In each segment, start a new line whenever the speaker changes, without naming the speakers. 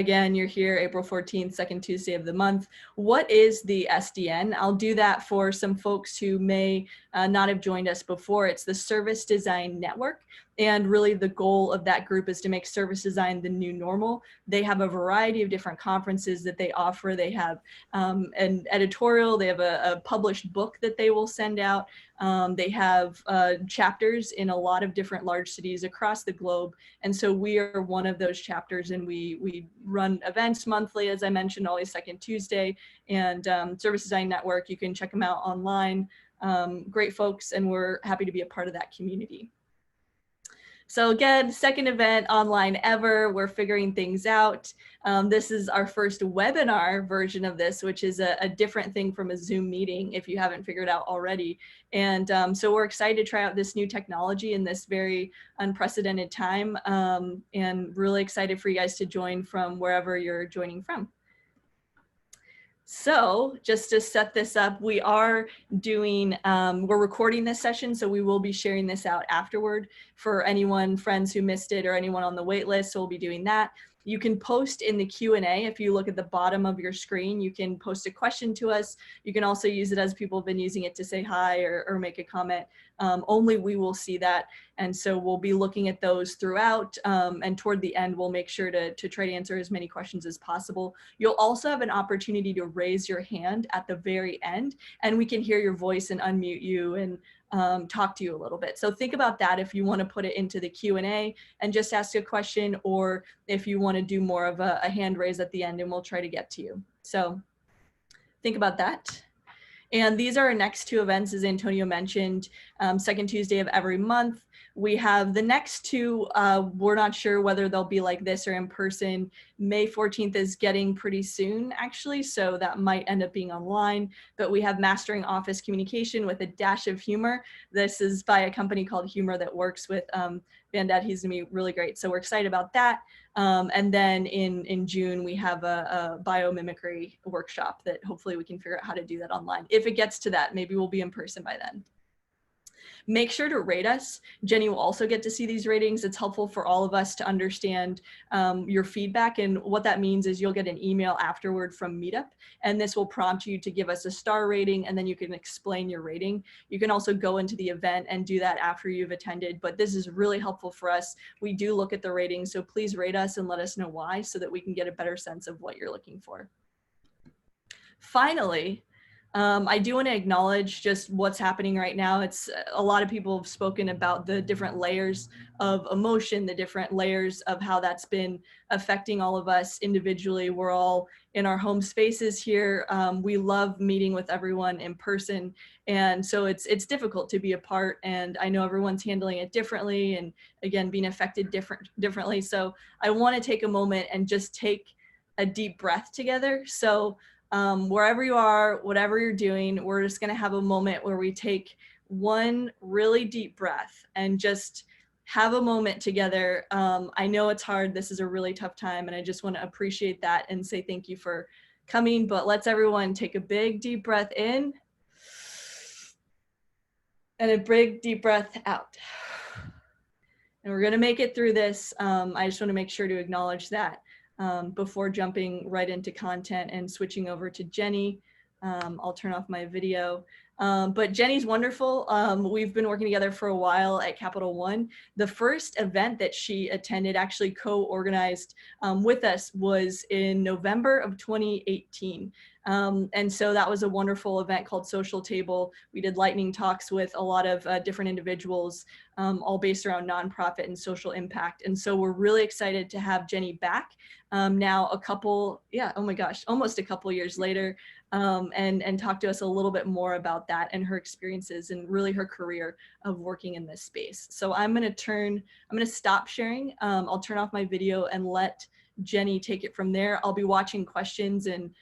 Again, you're here April 14th, second Tuesday of the month. What is the SDN? I'll do that for some folks who may not have joined us before. It's the Service Design Network. And really the goal of that group is to make service design the new normal. They have a variety of different conferences that they offer. They have an editorial, they have a published book that they will send out. They have chapters in a lot of different large cities across the globe. And so we are one of those chapters, and we run events monthly, as I mentioned, always second Tuesday. And Service Design Network, you can check them out online. Great folks, and we're happy to be a part of that community. So again, second event online ever. We're figuring things out. This is our first webinar version of this, which is a different thing from a Zoom meeting, if you haven't figured out already. And so we're excited to try out this new technology in this very unprecedented time, and really excited for you guys to join from wherever you're joining from. So just to set this up, we are doing, we're recording this session, so we will be sharing this out afterward for anyone, friends who missed it or anyone on the wait list, so we'll be doing that. You can post in the Q&A. If you look at the bottom of your screen, you can post a question to us. You can also use it as people have been using it to say hi or make a comment. Only we will see that. And so we'll be looking at those throughout. And toward the end, we'll make sure to try to answer as many questions as possible. You'll also have an opportunity to raise your hand at the very end, and we can hear your voice and unmute you and talk to you a little bit. So think about that if you want to put it into the Q&A and just ask a question, or if you want to do more of a hand raise at the end, and we'll try to get to you. So think about that. And these are our next two events, as Antonio mentioned, second Tuesday of every month. We have the next two, we're not sure whether they'll be like this or in person. May 14th is getting pretty soon, actually, so that might end up being online. But we have Mastering Office Communication with a Dash of Humor. This is by a company called Humor that works with Van Dad. He's gonna be really great, so we're excited about that. And then in June, we have a biomimicry workshop that hopefully we can figure out how to do that online. If it gets to that, maybe we'll be in person by then. Make sure to rate us. Jenny will also get to see these ratings. It's helpful for all of us to understand your feedback. And what that means is you'll get an email afterward from Meetup, and this will prompt you to give us a star rating, and then you can explain your rating. You can also go into the event and do that after you've attended, but this is really helpful for us. We do look at the ratings, so please rate us and let us know why, so that we can get a better sense of what you're looking for. Finally, I do want to acknowledge just what's happening right now. It's a lot of people have spoken about the different layers of emotion, the different layers of how that's been affecting all of us individually. We're all in our home spaces here. We love meeting with everyone in person. And so it's difficult to be apart. And I know everyone's handling it differently, and again, being affected differently. So I want to take a moment and just take a deep breath together. So wherever you are, whatever you're doing, we're just going to have a moment where we take one really deep breath and just have a moment together. I know it's hard. This is a really tough time, and I just want to appreciate that and say thank you for coming. But let's everyone take a big deep breath in and a big deep breath out. And we're going to make it through this. I just want to make sure to acknowledge that. Before jumping right into content and switching over to Jenny. I'll turn off my video. But Jenny's wonderful. We've been working together for a while at Capital One. The first event that she attended, actually co-organized with us, was in November of 2018. And so that was a wonderful event called Social Table. We did lightning talks with a lot of different individuals, all based around nonprofit and social impact. And so we're really excited to have Jenny back now almost a couple years later, and talk to us a little bit more about that and her experiences and really her career of working in this space. So I'm going to stop sharing. I'll turn off my video and let Jenny take it from there. I'll be watching questions, and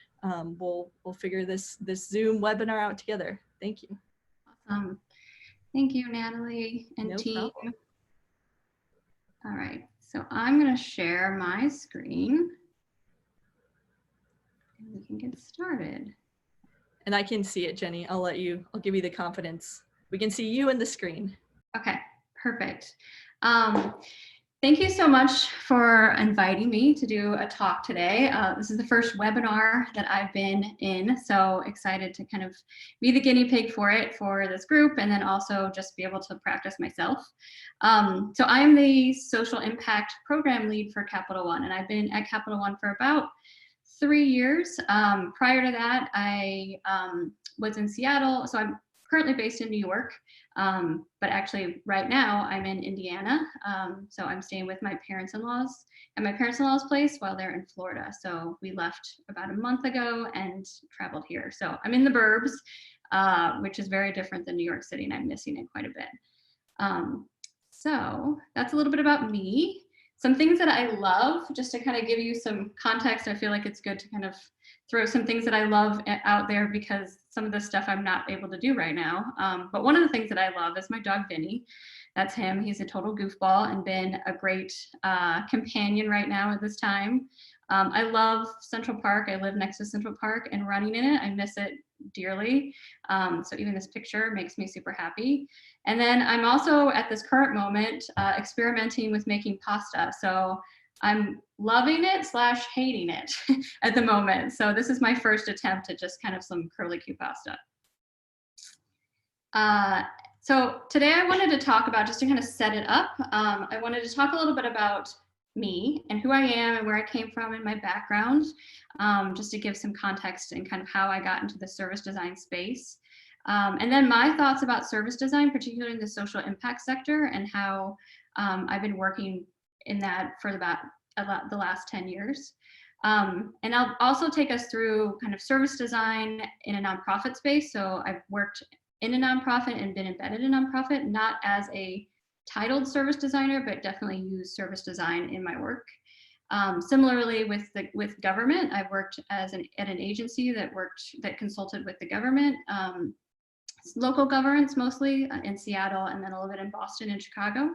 we'll figure this Zoom webinar out together. Thank you.
Awesome. Thank you, Natalie and team.
Problem.
All right, so I'm going to share my screen and we can get started.
And I can see it, Jenny. I'll give you the confidence. We can see you in the screen.
Okay, perfect. Thank you so much for inviting me to do a talk today. This is the first webinar that I've been in, so excited to kind of be the guinea pig for it for this group, and then also just be able to practice myself. So I'm the social impact program lead for Capital One, and I've been at Capital One for about 3 years. Prior to that, I was in Seattle, so I'm currently based in New York. But actually right now I'm in Indiana. So I'm staying with my parents-in-laws at my parents-in-laws place while they're in Florida. So we left about a month ago and traveled here. So I'm in the burbs, which is very different than New York City, and I'm missing it quite a bit. So that's a little bit about me. Some things that I love, just to kind of give you some context. I feel like it's good to kind of throw some things that I love out there because some of the stuff I'm not able to do right now. But one of the things that I love is my dog, Vinny. That's him. He's a total goofball and been a great companion right now at this time. I love Central Park. I live next to Central Park and running in it. I miss it dearly. So even this picture makes me super happy. And then I'm also at this current moment experimenting with making pasta. So I'm loving it / hating it at the moment. So this is my first attempt at just kind of some curly Q pasta. So today I wanted to talk about, just to kind of set it up, I wanted to talk a little bit about me and who I am and where I came from and my background, just to give some context and kind of how I got into the service design space. And then my thoughts about service design, particularly in the social impact sector, and how I've been working in that for about the last 10 years. And I'll also take us through kind of service design in a nonprofit space. So I've worked in a nonprofit and been embedded in a nonprofit, not as a titled service designer, but definitely use service design in my work. Similarly with government, I've worked at an agency that consulted with the government, local governments mostly in Seattle, and then a little bit in Boston and Chicago.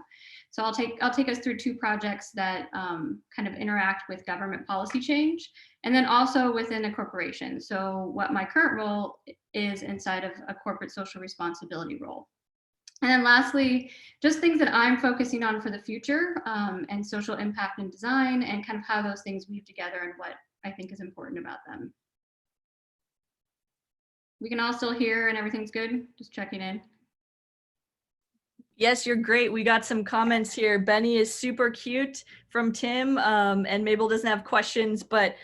So I'll take us through 2 projects that kind of interact with government policy change, and then also within a corporation. So what my current role is inside of a corporate social responsibility role. And then lastly, just things that I'm focusing on for the future, and social impact and design, and kind of how those things weave together and what I think is important about them. We can all still hear and everything's good? Just checking in.
Yes, you're great. We got some comments here. Benny is super cute from Tim, and Mabel doesn't have questions, but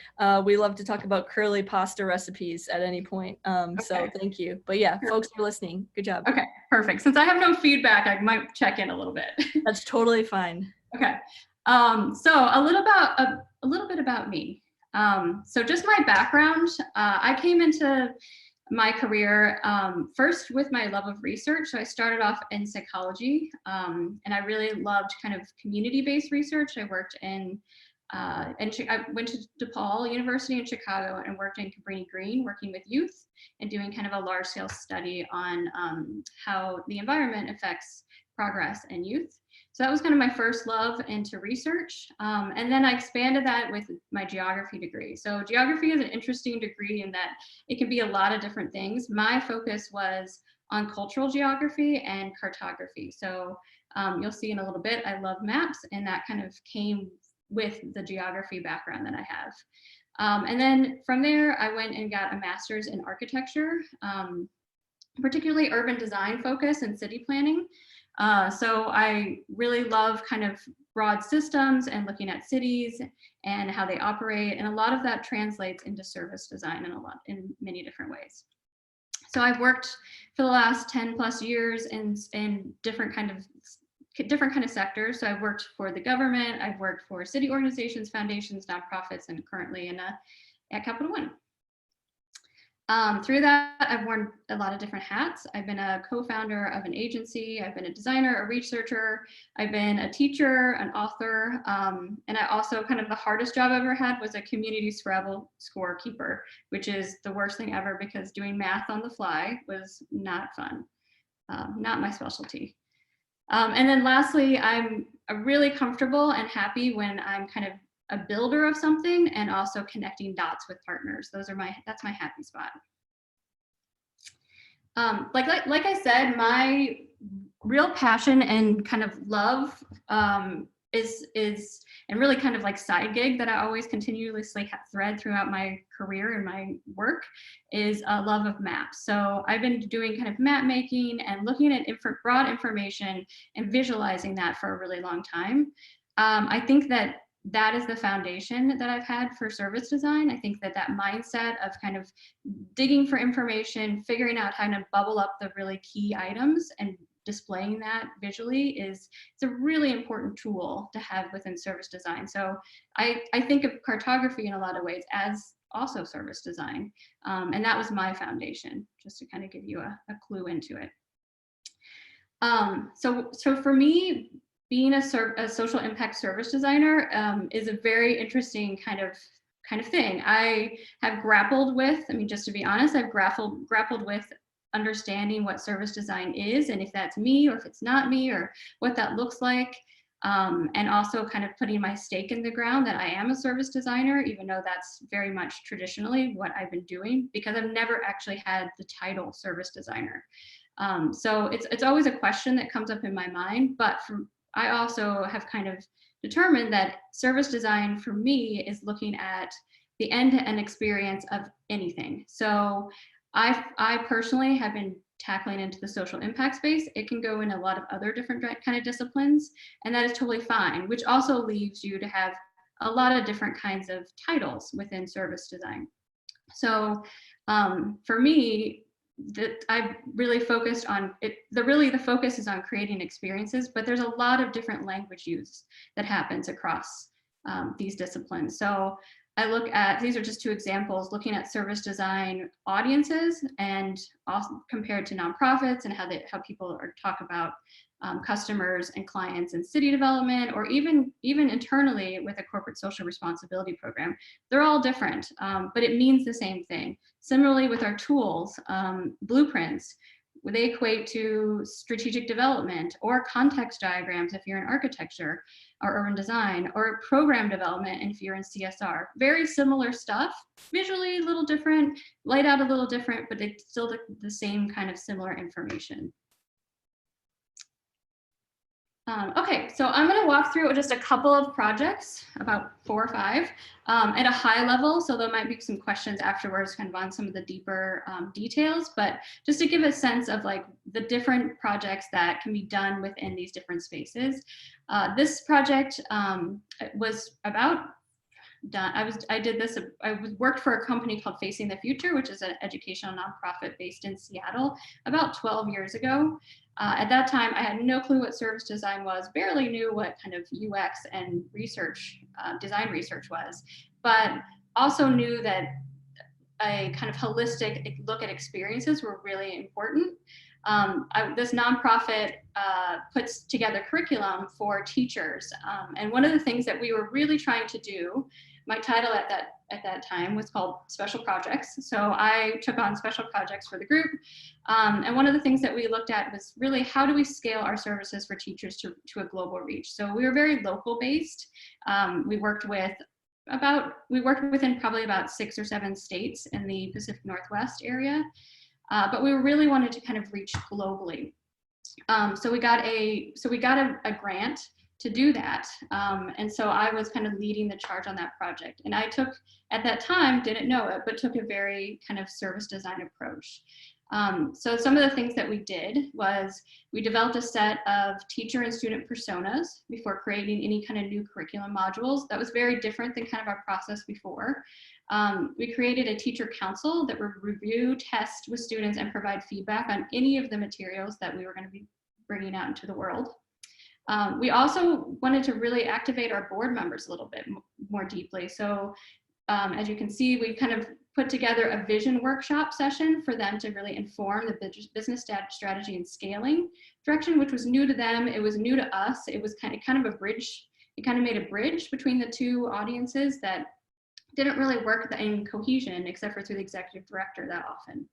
we love to talk about curly pasta recipes at any point.
Okay.
So thank you. But yeah, folks are listening. Good job.
Okay, perfect. Since I have no feedback, I might check in a little bit.
That's totally fine.
Okay. So a little bit about me. So just my background. I came into my career first with my love of research. So I started off in psychology, and I really loved kind of community-based research. I worked I went to DePaul University in Chicago and worked in Cabrini Green, working with youth and doing kind of a large-scale study on how the environment affects progress in youth. So that was kind of my first love into research. And then I expanded that with my geography degree. So geography is an interesting degree in that it can be a lot of different things. My focus was on cultural geography and cartography. So you'll see in a little bit, I love maps, and that kind of came with the geography background that I have. And then from there, I went and got a master's in architecture, particularly urban design focus and city planning. So I really love kind of broad systems and looking at cities and how they operate. And a lot of that translates into service design in many different ways. So I've worked for the last 10 plus years in different kind of sectors. So I've worked for the government, I've worked for city organizations, foundations, nonprofits, and currently at Capital One. Through that, I've worn a lot of different hats. I've been a co-founder of an agency. I've been a designer, a researcher. I've been a teacher, an author. And I also, kind of the hardest job I ever had was a community Scrabble scorekeeper, which is the worst thing ever because doing math on the fly was not fun, not my specialty. And then lastly, I'm really comfortable and happy when I'm kind of a builder of something and also connecting dots with partners. That's my happy spot. Like I said, my real passion and kind of love and really kind of like side gig that I always continuously thread throughout my career and my work is a love of maps. So I've been doing kind of map making and looking at broad information and visualizing that for a really long time. I think that that is the foundation that I've had for service design. I think that that mindset of kind of digging for information, figuring out how to bubble up the really key items and displaying that visually it's a really important tool to have within service design. So I think of cartography in a lot of ways as also service design. And that was my foundation, just to kind of give you a clue into it. So for me, being a social impact service designer is a very interesting kind of thing. I have grappled with, I mean, just to be honest, I've grappled with understanding what service design is and if that's me or if it's not me or what that looks like. And also kind of putting my stake in the ground that I am a service designer, even though that's very much traditionally what I've been doing, because I've never actually had the title service designer. So it's always a question that comes up in my mind, but I also have kind of determined that service design for me is looking at the end-to-end experience of anything. So I personally have been tackling into the social impact space. It can go in a lot of other different kind of disciplines, and that is totally fine, which also leaves you to have a lot of different kinds of titles within service design. So for me, that I've really focused on it. The focus is on creating experiences, but there's a lot of different language use that happens across these disciplines. So I look at, these are just two examples, looking at service design audiences and also compared to nonprofits and how people talk about customers and clients in city development, or even internally with a corporate social responsibility program. They're all different, but it means the same thing. Similarly with our tools, blueprints, they equate to strategic development or context diagrams if you're in architecture or urban design, or program development if you're in CSR. Very similar stuff, visually a little different, laid out a little different, but it's still the same kind of similar information. Okay, so I'm going to walk through just a couple of projects, about 4 or 5, at a high level. So there might be some questions afterwards kind of on some of the deeper details, but just to give a sense of like the different projects that can be done within these different spaces. This project was about done. I worked for a company called Facing the Future, which is an educational nonprofit based in Seattle about 12 years ago. At that time, I had no clue what service design was, barely knew what kind of UX and research, design research was, but also knew that a kind of holistic look at experiences were really important. This nonprofit puts together curriculum for teachers. And one of the things that we were really trying to do, my title at that time was called Special Projects. So I took on special projects for the group. And one of the things that we looked at was really how do we scale our services for teachers to a global reach? So we were very local based. We worked within probably about 6 or 7 states in the Pacific Northwest area. But we really wanted to kind of reach globally. So we got a grant to do that. And so I was kind of leading the charge on that project. And I took, at that time, didn't know it, but took a very kind of service design approach. So some of the things that we did was we developed a set of teacher and student personas before creating any kind of new curriculum modules. That was very different than kind of our process before. We created a teacher council that would review, test with students, and provide feedback on any of the materials that we were going to be bringing out into the world. We also wanted to really activate our board members a little bit more deeply. So as you can see, we kind of put together a vision workshop session for them to really inform the business strategy and scaling direction, which was new to them. It was new to us. It was kind of a bridge. It kind of made a bridge between the two audiences that didn't really work in cohesion, except for through the executive director that often.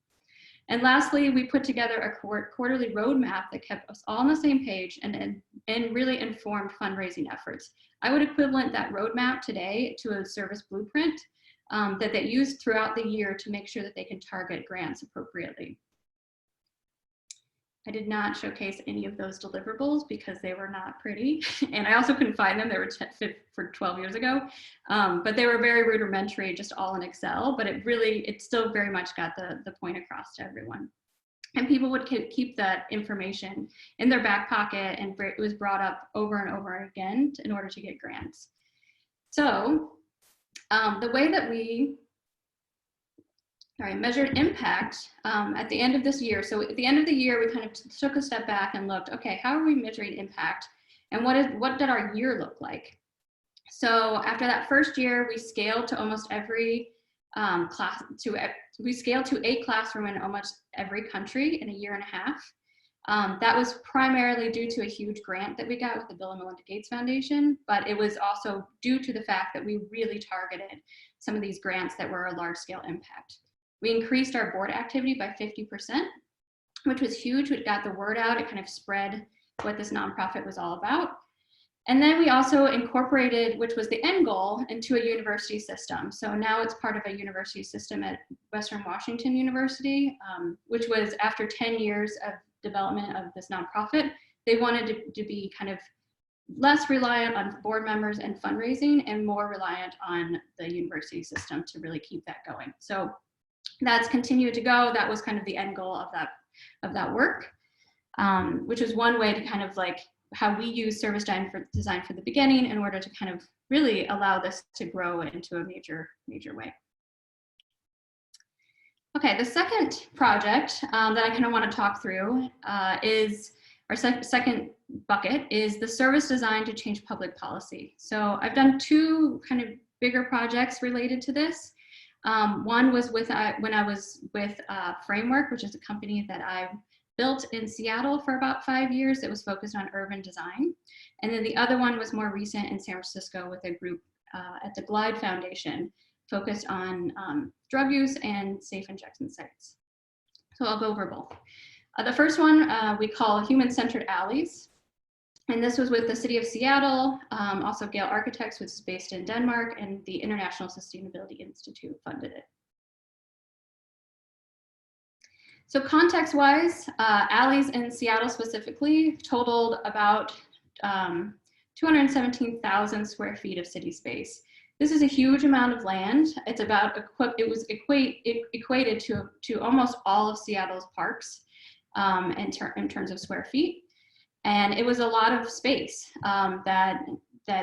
And lastly, we put together a quarterly roadmap that kept us all on the same page and really informed fundraising efforts. I would equivalent that roadmap today to a service blueprint that they use throughout the year to make sure that they can target grants appropriately. I did not showcase any of those deliverables because they were not pretty. And I also couldn't find them. They were for 12 years ago. But they were very rudimentary, just all in Excel. But it still very much got the point across to everyone. And people would keep that information in their back pocket, and it was brought up over and over again in order to get grants. So the way that we measured impact at the end of this year. So at the end of the year, we kind of took a step back and looked, okay, how are we measuring impact? And what did our year look like? So after that first year, we scaled to almost every we scaled to a classroom in almost every country in a year and a half. That was primarily due to a huge grant that we got with the Bill and Melinda Gates Foundation, but it was also due to the fact that we really targeted some of these grants that were a large scale impact. We increased our board activity by 50%, which was huge. It got the word out. It kind of spread what this nonprofit was all about. And then we also incorporated, which was the end goal, into a university system. So now it's part of a university system at Western Washington University, which was after 10 years of development of this nonprofit. They wanted to be kind of less reliant on board members and fundraising and more reliant on the university system to really keep that going. So that's continued to go. That was kind of the end goal of that work, which was one way to kind of like how we use service design for the beginning in order to kind of really allow this to grow into a major way. Okay, the second project that I kind of want to talk through is our second bucket is the service design to change public policy. So I've done two kind of bigger projects related to this. One was when I was with Framework, which is a company that I built in Seattle for about 5 years. It was focused on urban design. And then the other one was more recent in San Francisco with a group at the Glide Foundation focused on drug use and safe injection sites. So I'll go over both. The first one we call human-centered alleys. And this was with the city of Seattle, also Gale Architects, which is based in Denmark, and the International Sustainability Institute funded it. So context-wise, alleys in Seattle specifically totaled about 217,000 square feet of city space. This is a huge amount of land. It's about, it was equated to almost all of Seattle's parks in terms of square feet. And it was a lot of space that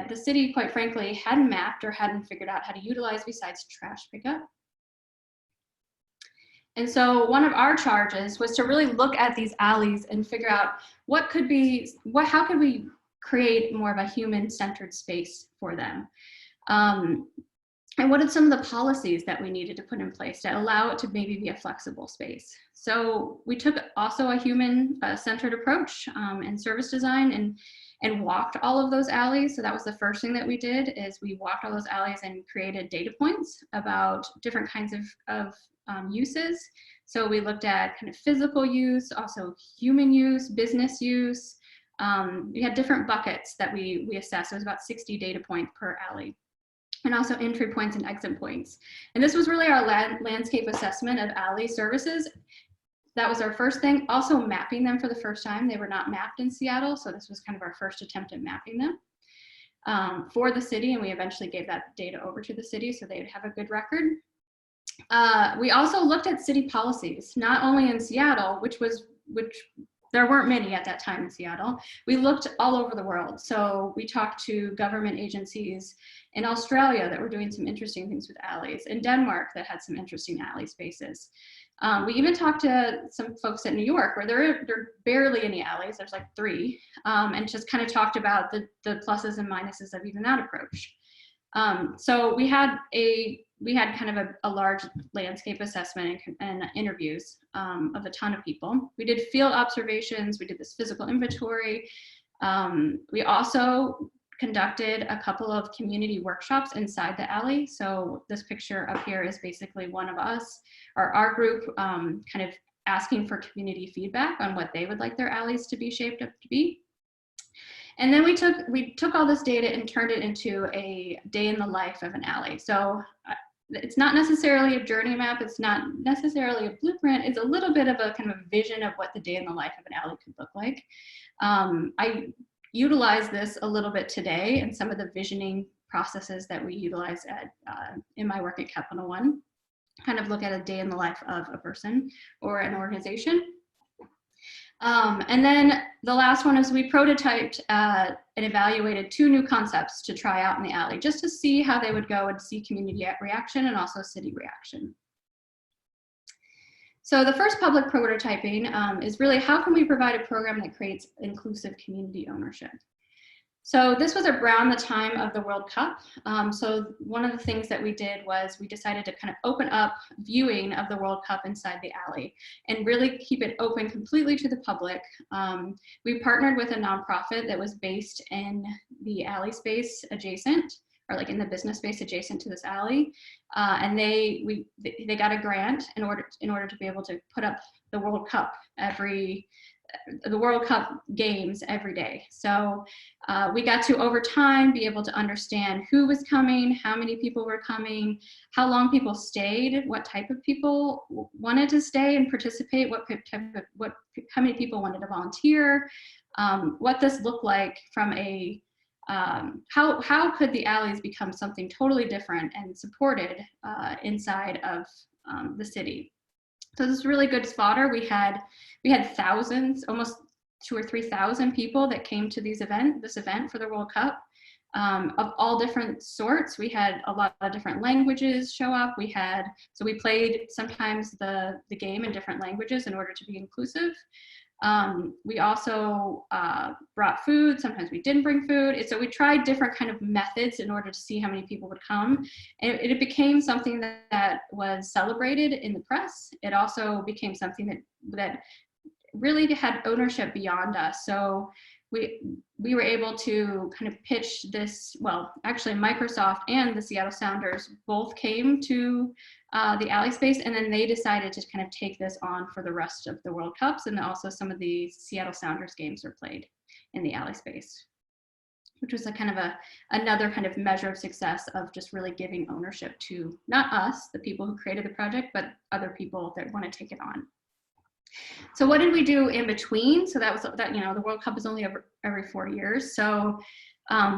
the city, quite frankly, hadn't mapped or hadn't figured out how to utilize besides trash pickup. And so one of our charges was to really look at these alleys and figure out how could we create more of a human-centered space for them? And what are some of the policies that we needed to put in place to allow it to maybe be a flexible space? So we took also a human-centered approach in service design and walked all of those alleys. So that was the first thing that we did, is we walked all those alleys and created data points about different kinds of uses. So we looked at kind of physical use, also human use, business use. We had different buckets that we assessed. It was about 60 data points per alley, and also entry points and exit points. And this was really our landscape assessment of alley services. That was our first thing. Also mapping them for the first time. They were not mapped in Seattle, so this was kind of our first attempt at mapping them for the city, and we eventually gave that data over to the city so they'd have a good record. We also looked at city policies, not only in Seattle, which there weren't many at that time in Seattle. We looked all over the world. So we talked to government agencies in Australia that were doing some interesting things with alleys, in Denmark that had some interesting alley spaces. We even talked to some folks at New York where there are barely any alleys, there's like 3, and just kind of talked about the pluses and minuses of even that approach. So we had kind of a large landscape assessment and interviews of a ton of people. We did field observations. We did this physical inventory. We also conducted a couple of community workshops inside the alley. So this picture up here is basically one of us, or our group, kind of asking for community feedback on what they would like their alleys to be shaped up to be. And then we took all this data and turned it into a day in the life of an alley. So it's not necessarily a journey map, it's not necessarily a blueprint, it's a little bit of a kind of a vision of what the day in the life of an alley could look like. I utilize this a little bit today and some of the visioning processes that we utilize at in my work at Capital One, kind of look at a day in the life of a person or an organization. And then the last one is we prototyped and evaluated 2 new concepts to try out in the alley, just to see how they would go and see community reaction and also city reaction. So the first public prototyping is really how can we provide a program that creates inclusive community ownership? So this was around the time of the World Cup. So one of the things that we did was we decided to kind of open up viewing of the World Cup inside the alley and really keep it open completely to the public. We partnered with a nonprofit that was based in the alley space adjacent, or like in the business space adjacent to this alley. And they got a grant in order to be able to put up the World Cup games every day. So we got to, over time, be able to understand who was coming, how many people were coming, how long people stayed, what type of people wanted to stay and participate, how many people wanted to volunteer, what this looked like from a, how could the alleys become something totally different and supported inside of the city. So this is really good fodder. We had thousands, almost 2,000 or 3,000 people that came to this event for the World Cup, of all different sorts. We had a lot of different languages show up. So we played sometimes the game in different languages in order to be inclusive. We also brought food. Sometimes we didn't bring food. So we tried different kind of methods in order to see how many people would come. And it became something that was celebrated in the press. It also became something that really had ownership beyond us. So we were able to kind of pitch this, well, actually Microsoft and the Seattle Sounders both came to the alley space, and then they decided to kind of take this on for the rest of the World Cups, and also some of the Seattle Sounders games were played in the alley space, which was a kind of another kind of measure of success of just really giving ownership to not us, the people who created the project, but other people that want to take it on. So what did we do in between? So the World Cup is only every 4 years. So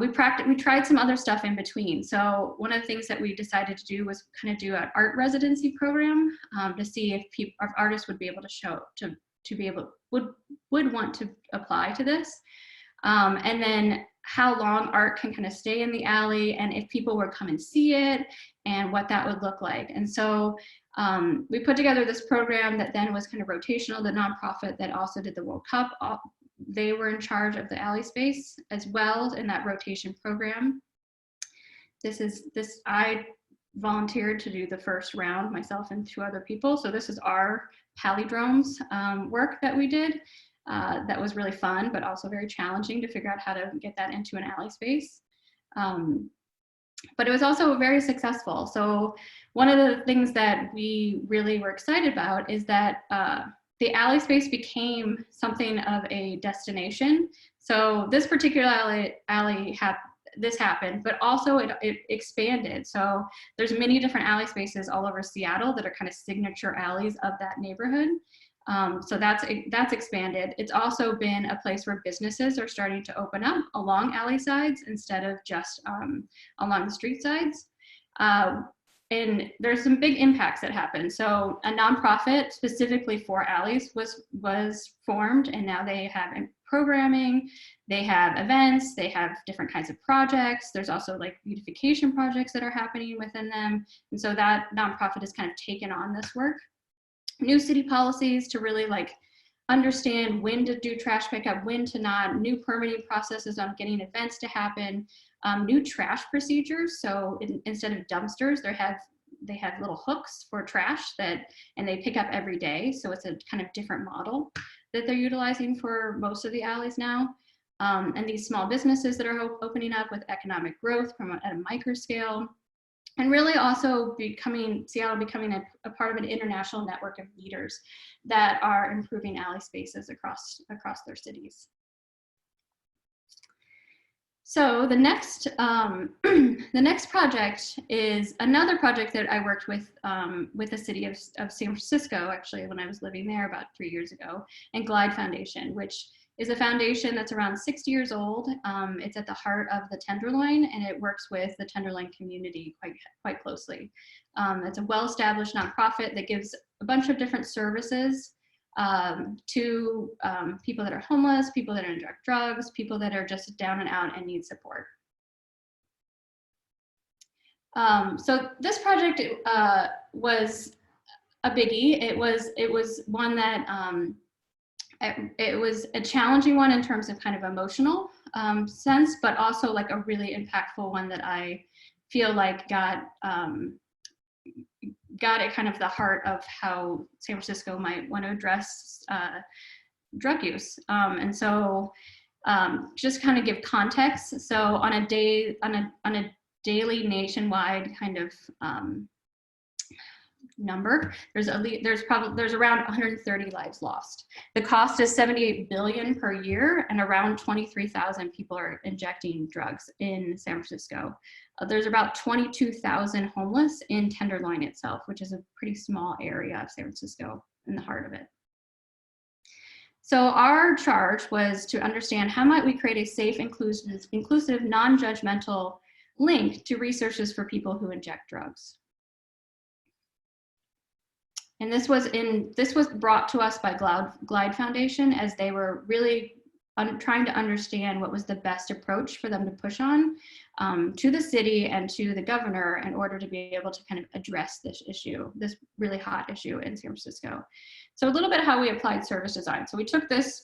we tried some other stuff in between. So one of the things that we decided to do was kind of do an art residency program to see if artists would be able would want to apply to this. And then how long art can kind of stay in the alley, and if people would come and see it, and what that would look like. And so we put together this program that then was kind of rotational. The nonprofit that also did the World Cup, they were in charge of the alley space as well in that rotation program. I volunteered to do the first round, myself and 2 other people. So this is our palindromes work that we did. That was really fun, but also very challenging to figure out how to get that into an alley space. But it was also very successful. So one of the things that we really were excited about is that the alley space became something of a destination. So this particular alley happened, but also it expanded. So there's many different alley spaces all over Seattle that are kind of signature alleys of that neighborhood. So that's expanded. It's also been a place where businesses are starting to open up along alley sides instead of just along the street sides. And there's some big impacts that happen. So a nonprofit specifically for alleys was formed, and now they have programming, they have events, they have different kinds of projects. There's also like beautification projects that are happening within them. And so that nonprofit has kind of taken on this work. New city policies to really like understand when to do trash pickup, when to not, new permitting processes on getting events to happen, new trash procedures. So instead of dumpsters, they have little hooks for trash and they pick up every day. So it's a kind of different model that they're utilizing for most of the alleys now. And these small businesses that are opening up with economic growth at a micro scale. And really also Seattle becoming a part of an international network of leaders that are improving alley spaces across their cities. So the next the next project is another project that I worked with the city of San Francisco, actually, when I was living there about 3 years ago, and Glide Foundation, which is a foundation that's around 60 years old. It's at the heart of the Tenderloin, and it works with the Tenderloin community quite closely. It's a well-established nonprofit that gives a bunch of different services to people that are homeless, people that are in drugs, people that are just down and out and need support. So this project was a biggie. It was one that it was a challenging one in terms of kind of emotional sense, but also like a really impactful one that I feel like got at kind of the heart of how San Francisco might want to address drug use. And so just kind of give context. So on a daily nationwide kind of number, there's around 130 lives lost. The cost is $78 billion per year, and around 23,000 people are injecting drugs in San Francisco. There's about 22,000 homeless in Tenderloin itself, which is a pretty small area of San Francisco in the heart of it. So our charge was to understand how might we create a safe, inclusive, non-judgmental link to resources for people who inject drugs. And this was brought to us by Glide Foundation, as they were really trying to understand what was the best approach for them to push on to the city and to the governor in order to be able to kind of address this issue, this really hot issue in San Francisco. So a little bit how we applied service design. So we took this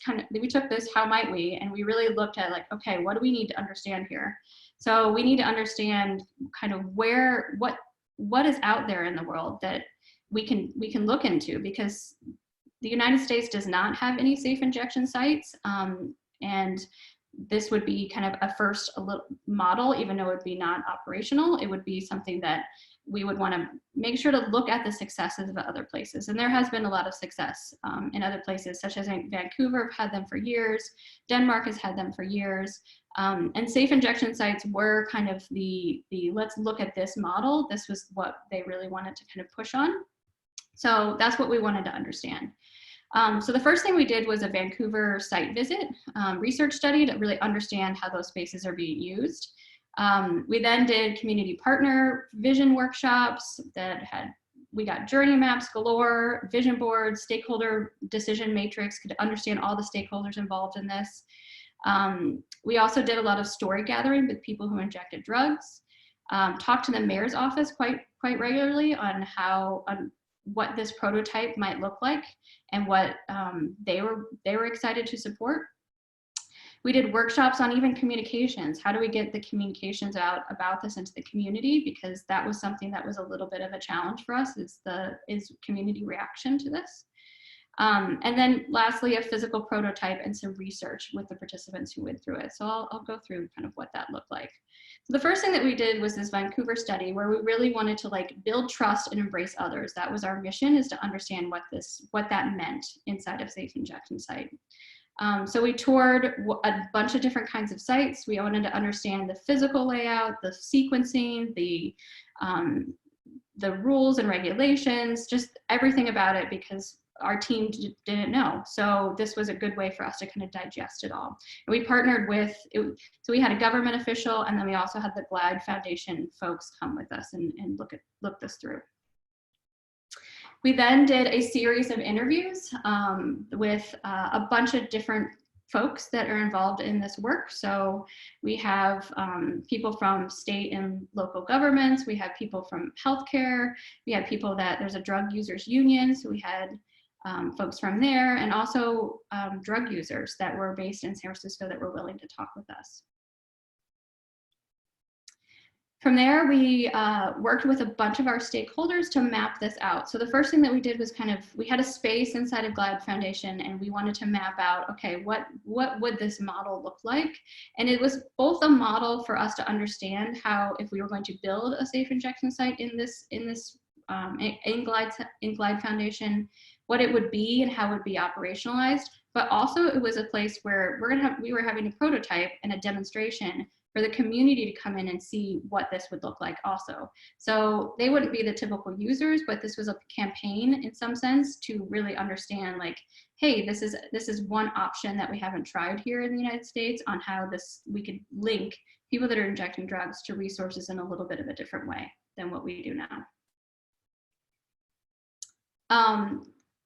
how might we, and we really looked at like, okay, what do we need to understand here? So we need to understand kind of what is out there in the world that we can look into, because the United States does not have any safe injection sites, and this would be kind of a first model, even though it would be not operational. It would be something that we would want to make sure to look at the successes of other places. And there has been a lot of success in other places, such as Vancouver have had them for years. Denmark has had them for years. And safe injection sites were kind of the let's look at this model. This was what they really wanted to kind of push on. So that's what we wanted to understand. So the first thing we did was a Vancouver site visit, research study to really understand how those spaces are being used. We then did community partner vision workshops we got journey maps galore, vision boards, stakeholder decision matrix to understand all the stakeholders involved in this. We also did a lot of story gathering with people who injected drugs, talked to the mayor's office quite regularly on what this prototype might look like and what they were excited to support. We did workshops on even communications. How do we get the communications out about this into the community? Because that was something that was a little bit of a challenge for us, is community reaction to this. And then lastly, a physical prototype and some research with the participants who went through it. So I'll go through kind of what that looked like. So the first thing that we did was this Vancouver study where we really wanted to like build trust and embrace others. That was our mission, is to understand what that meant inside of safe injection site. So we toured a bunch of different kinds of sites. We wanted to understand the physical layout, the sequencing, the rules and regulations, just everything about it, because our team didn't know. So this was a good way for us to kind of digest it all. And we partnered with, so we had a government official, and then we also had the Glide Foundation folks come with us and look this through. We then did a series of interviews with a bunch of different folks that are involved in this work. So we have people from state and local governments. We have people from healthcare. We had people there's a drug users union. So we had folks from there, and also drug users that were based in San Francisco that were willing to talk with us. From there, we worked with a bunch of our stakeholders to map this out. So the first thing that we did was we had a space inside of Glide Foundation, and we wanted to map out, okay, what would this model look like? And it was both a model for us to understand how, if we were going to build a safe injection site in Glide Foundation, what it would be and how it would be operationalized. But also it was a place where we were having a prototype and a demonstration for the community to come in and see what this would look like also. So they wouldn't be the typical users, but this was a campaign in some sense to really understand, like, hey, this is one option that we haven't tried here in the United States on how we could link people that are injecting drugs to resources in a little bit of a different way than what we do now.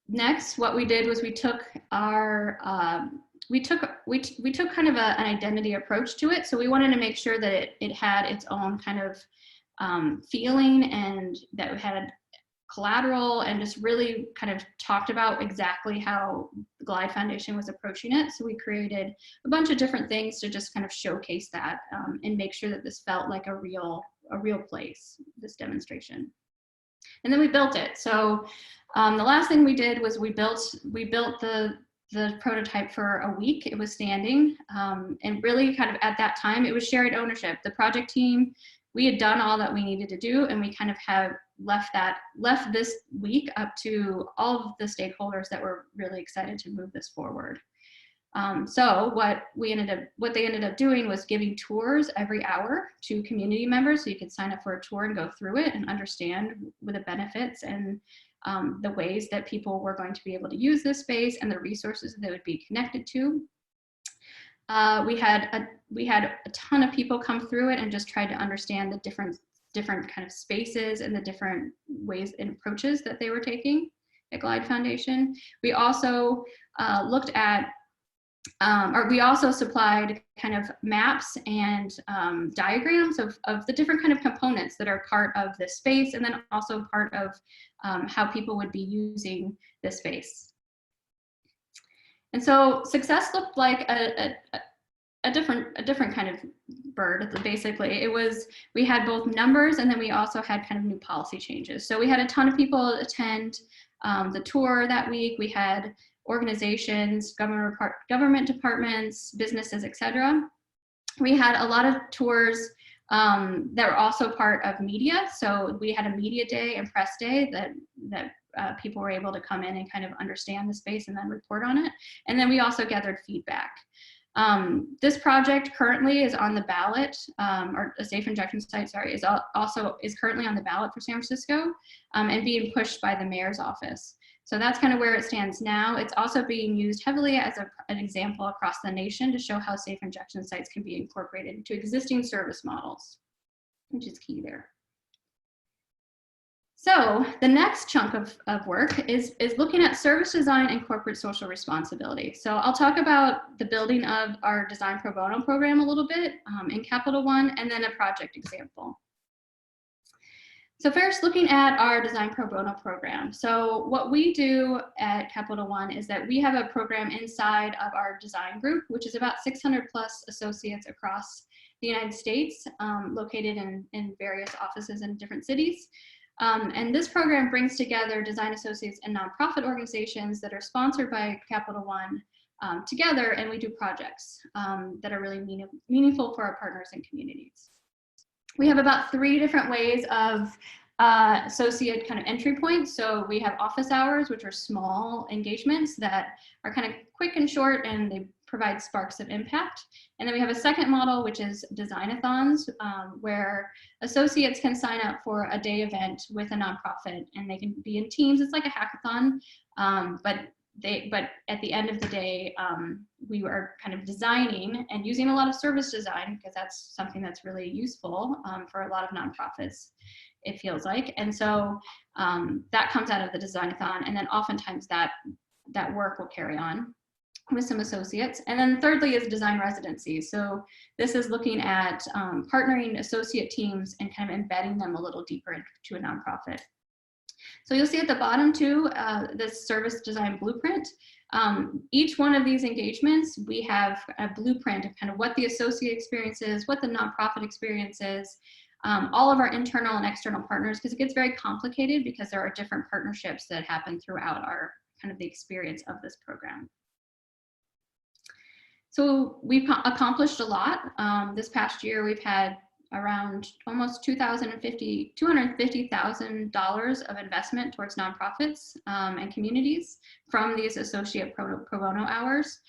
Next, what we did was we took our we took kind of an identity approach to it. So we wanted to make sure that it had its own kind of feeling, and that it had collateral, and just really kind of talked about exactly how the Glide Foundation was approaching it. So we created a bunch of different things to just kind of showcase that and make sure that this felt like a real place, this demonstration. And then we built it. So the last thing we did was we built the prototype for a week. It was standing, and really kind of at that time, it was shared ownership. The project team, we had done all that we needed to do, and we kind of have left this week up to all of the stakeholders that were really excited to move this forward. So what they ended up doing was giving tours every hour to community members, so you could sign up for a tour and go through it and understand the benefits and the ways that people were going to be able to use this space and the resources that would be connected to. We had a ton of people come through it and just tried to understand the different kind of spaces and the different ways and approaches that they were taking at Glide Foundation. We also looked at we also supplied kind of maps and diagrams of the different kind of components that are part of this space, and then also part of how people would be using this space. And so success looked like a different kind of bird. Basically, we had both numbers, and then we also had kind of new policy changes. So we had a ton of people attend the tour that week. We had organizations, government departments, businesses, etc. We had a lot of tours that were also part of media. So we had a media day and press day that people were able to come in and kind of understand the space and then report on it. And then we also gathered feedback. This project currently is on the ballot, or a safe injection site, sorry, is currently on the ballot for San Francisco and being pushed by the mayor's office. So that's kind of where it stands now. It's also being used heavily as an example across the nation to show how safe injection sites can be incorporated into existing service models, which is key there. So the next chunk of work is looking at service design and corporate social responsibility. So I'll talk about the building of our design pro bono program a little bit in Capital One, and then a project example. So first, looking at our design pro bono program. So what we do at Capital One is that we have a program inside of our design group, which is about 600 plus associates across the United States, located in various offices in different cities. And this program brings together design associates and nonprofit organizations that are sponsored by Capital One together, and we do projects that are really meaningful for our partners and communities. We have about 3 different ways of associate kind of entry points. So we have office hours, which are small engagements that are kind of quick and short, and they provide sparks of impact. And then we have a second model, which is design-a-thons, where associates can sign up for a day event with a nonprofit, and they can be in teams. It's like a hackathon, but at the end of the day, we are kind of designing and using a lot of service design, because that's something that's really useful for a lot of nonprofits, it feels like. And so that comes out of the design-a-thon, and then oftentimes that work will carry on with some associates. And then thirdly is design residency. So this is looking at partnering associate teams and kind of embedding them a little deeper into a nonprofit. So you'll see at the bottom too, this service design blueprint. Each one of these engagements, we have a blueprint of kind of what the associate experience is, what the nonprofit experience is, all of our internal and external partners, because it gets very complicated because there are different partnerships that happen throughout our kind of the experience of this program. So we've accomplished a lot. This past year, we've had around almost $250,000 of investment towards nonprofits and communities from these associate pro bono hours.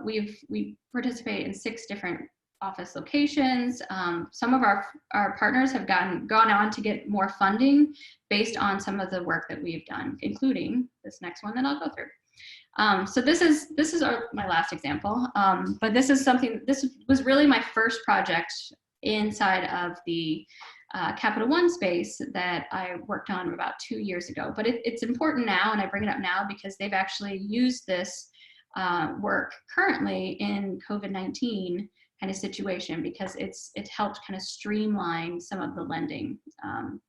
We participate in 6 different office locations. Some of our partners have gone on to get more funding based on some of the work that we've done, including this next one that I'll go through. So this is my last example, but this was really my first project inside of the Capital One space that I worked on about 2 years ago. But it's important now, and I bring it up now because they've actually used this work currently in COVID-19 kind of situation, because it's helped kind of streamline some of the lending.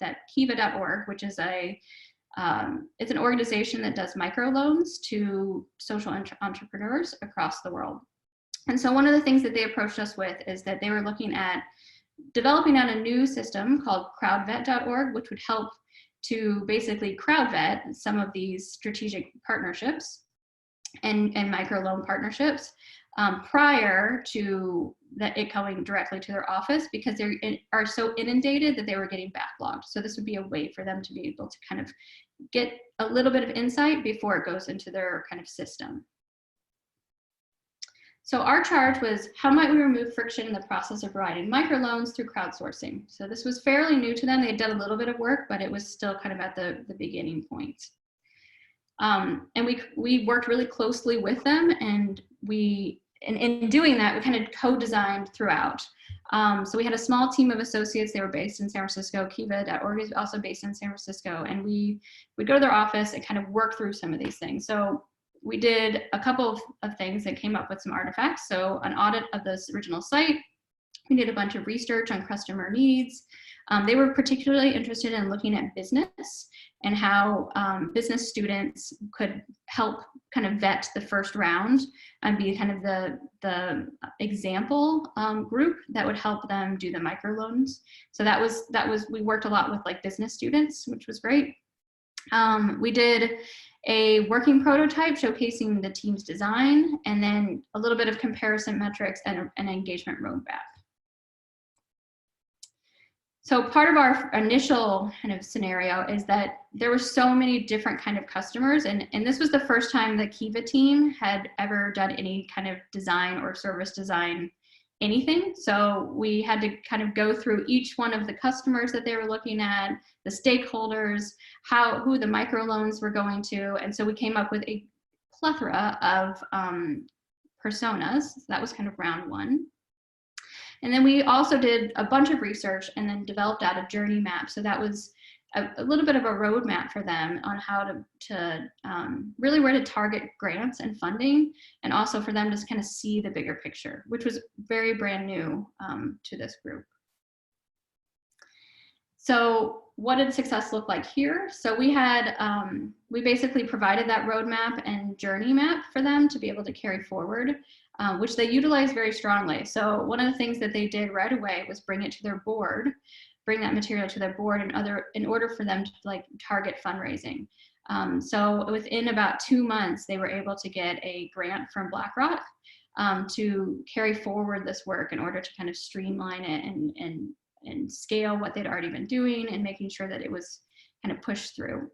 That Kiva.org, which is it's an organization that does microloans to social entrepreneurs across the world. And so one of the things that they approached us with is that they were looking at developing out a new system called crowdvet.org, which would help to basically crowdvet some of these strategic partnerships and microloan partnerships prior to it coming directly to their office, because they are so inundated that they were getting backlogged. So this would be a way for them to be able to kind of get a little bit of insight before it goes into their kind of system. So our charge was, how might we remove friction in the process of providing microloans through crowdsourcing? So this was fairly new to them. They had done a little bit of work, but it was still kind of at the beginning point. And we worked really closely with them, and in doing that, we kind of co-designed throughout. So we had a small team of associates. They were based in San Francisco. Kiva.org is also based in San Francisco. And we would go to their office and kind of work through some of these things. So we did a couple of things that came up with some artifacts. So an audit of this original site. We did a bunch of research on customer needs. They were particularly interested in looking at business and how business students could help kind of vet the first round and be kind of the example group that would help them do the microloans. So that was we worked a lot with like business students, which was great. We did a working prototype showcasing the team's design, and then a little bit of comparison metrics and an engagement roadmap. So part of our initial kind of scenario is that there were so many different kind of customers, and this was the first time the Kiva team had ever done any kind of design or service design anything. So we had to kind of go through each one of the customers that they were looking at, the stakeholders, who the microloans were going to, and so we came up with a plethora of personas. So that was kind of round one. And then we also did a bunch of research and then developed out a journey map. So that was a little bit of a roadmap for them on how to really where to target grants and funding, and also for them to kind of see the bigger picture, which was very brand new to this group. So what did success look like here? So we had, we basically provided that roadmap and journey map for them to be able to carry forward, which they utilized very strongly. So one of the things that they did right away was bring it to their board, bring that material to their board in order for them to like target fundraising. So within about 2 months, they were able to get a grant from BlackRock to carry forward this work in order to kind of streamline it and scale what they'd already been doing and making sure that it was kind of pushed through.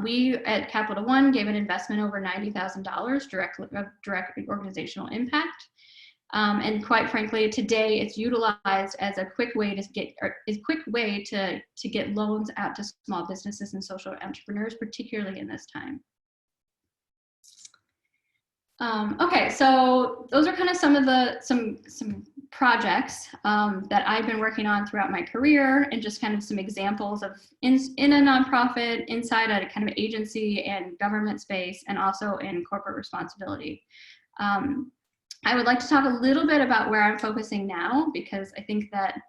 We at Capital One gave an investment over $90,000 direct organizational impact. And quite frankly, today it's utilized as a quick way to get loans out to small businesses and social entrepreneurs, particularly in this time. Okay, so those are kind of some of the some projects that I've been working on throughout my career, and just kind of some examples of in a nonprofit, inside a kind of agency and government space, and also in corporate responsibility. I would like to talk a little bit about where I'm focusing now, because I think that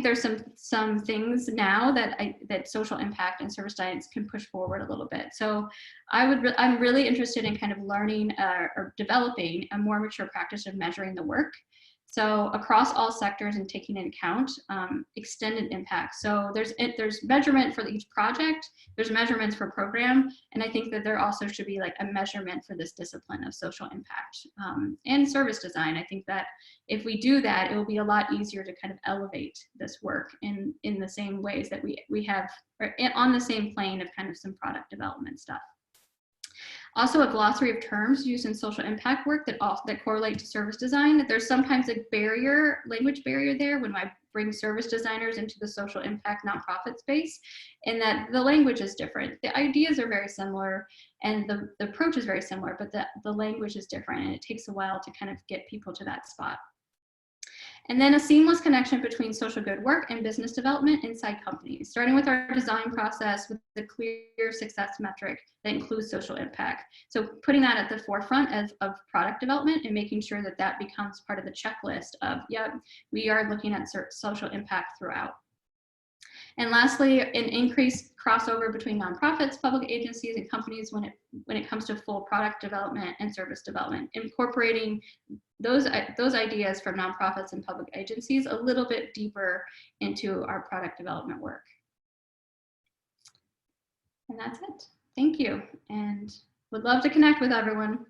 there's some things now that social impact and service science can push forward a little bit. So I'm really interested in kind of learning or developing a more mature practice of measuring the work. So across all sectors and taking into account extended impact. So there's measurement for each project, there's measurements for program, and I think that there also should be like a measurement for this discipline of social impact and service design. I think that if we do that, it will be a lot easier to kind of elevate this work in the same ways that we have, or on the same plane of kind of some product development stuff. Also, a glossary of terms used in social impact work that correlate to service design. There's sometimes a language barrier there when I bring service designers into the social impact nonprofit space, in that the language is different. The ideas are very similar and the approach is very similar, but the language is different, and it takes a while to kind of get people to that spot. And then a seamless connection between social good work and business development inside companies, starting with our design process with the clear success metric that includes social impact. So putting that at the forefront of product development and making sure that that becomes part of the checklist of, yeah, we are looking at social impact throughout. And lastly, an increased crossover between nonprofits, public agencies, and companies when it comes to full product development and service development, incorporating those ideas from nonprofits and public agencies a little bit deeper into our product development work. And that's it. Thank you, and would love to connect with everyone.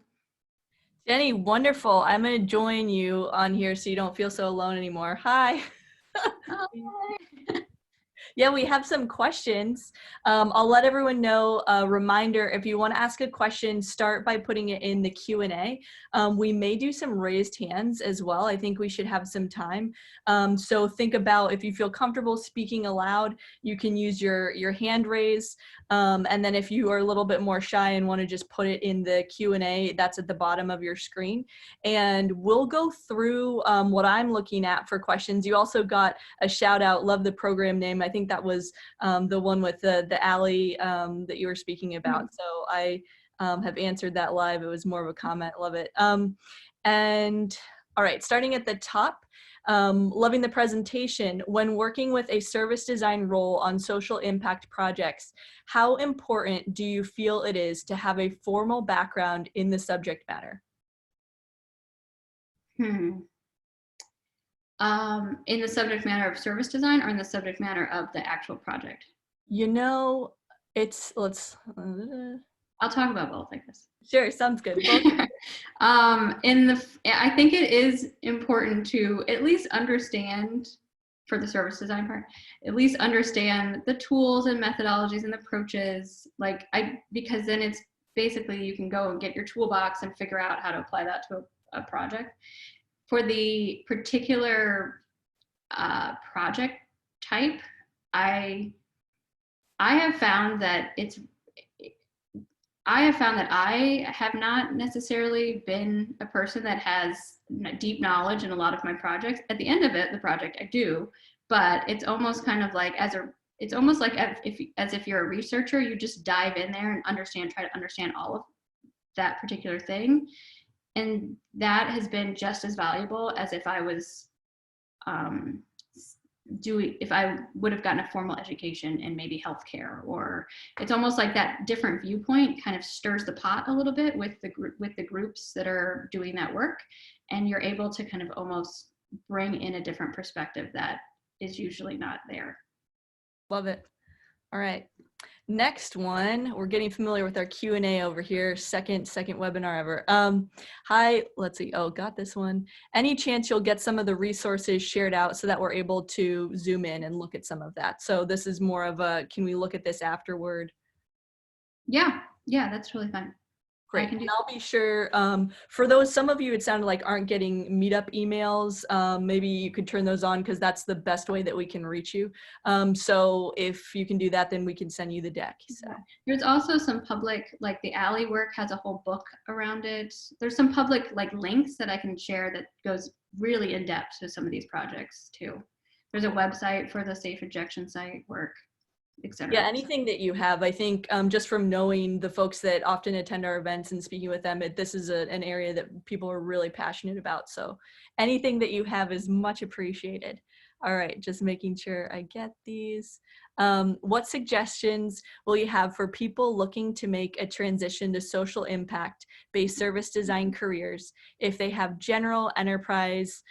Jenny, wonderful. I'm going to join you on here so you don't feel so alone anymore. Hi.
Hi.
Yeah, we have some questions. I'll let everyone know, a reminder, if you want to ask a question, start by putting it in the Q&A. We may do some raised hands as well. I think we should have some time. So think about, if you feel comfortable speaking aloud, you can use your hand raise. And then if you are a little bit more shy and want to just put it in the Q&A, that's at the bottom of your screen. And we'll go through what I'm looking at for questions. You also got a shout out, love the program name. I think that was the one with the alley that you were speaking about. So I have answered that live. It was more of a comment. Love it. And all right, starting at the top, loving the presentation. When working with a service design role on social impact projects, how important do you feel it is to have a formal background in the subject matter?
In the subject matter of service design, or in the subject matter of the actual project?
You know,
I'll talk about both, I guess.
Sure, sounds good. Both.
I think it is important to at least understand, for the service design part, at least understand the tools and methodologies and approaches, because then it's basically, you can go and get your toolbox and figure out how to apply that to a project. For the particular project type, I have found that I have not necessarily been a person that has deep knowledge in a lot of my projects. At the end of it, the project I do, but it's almost kind of like as if you're a researcher, you just dive in there and try to understand all of that particular thing. And that has been just as valuable as if I was if I would have gotten a formal education in maybe healthcare, or it's almost like that different viewpoint kind of stirs the pot a little bit with the groups that are doing that work, and you're able to kind of almost bring in a different perspective that is usually not there.
Love it. All right. Next one, we're getting familiar with our Q&A over here. Second webinar ever. Hi, let's see. Oh, got this one. Any chance you'll get some of the resources shared out so that we're able to zoom in and look at some of that? So this is more of a, can we look at this afterward?
Yeah, that's really fun.
Great. And I'll be sure, for those, some of you, it sounded like aren't getting meetup emails, maybe you could turn those on, because that's the best way that we can reach you. So if you can do that, then we can send you the deck. So
there's also some public, like the Alley work has a whole book around it. There's some public links that I can share that goes really in depth to some of these projects too. There's a website for the safe injection site work, etc.
Yeah, anything that you have, I think, just from knowing the folks that often attend our events and speaking with them, this is an area that people are really passionate about. So anything that you have is much appreciated. All right, just making sure I get these. What suggestions will you have for people looking to make a transition to social impact-based service design careers if they have general enterprise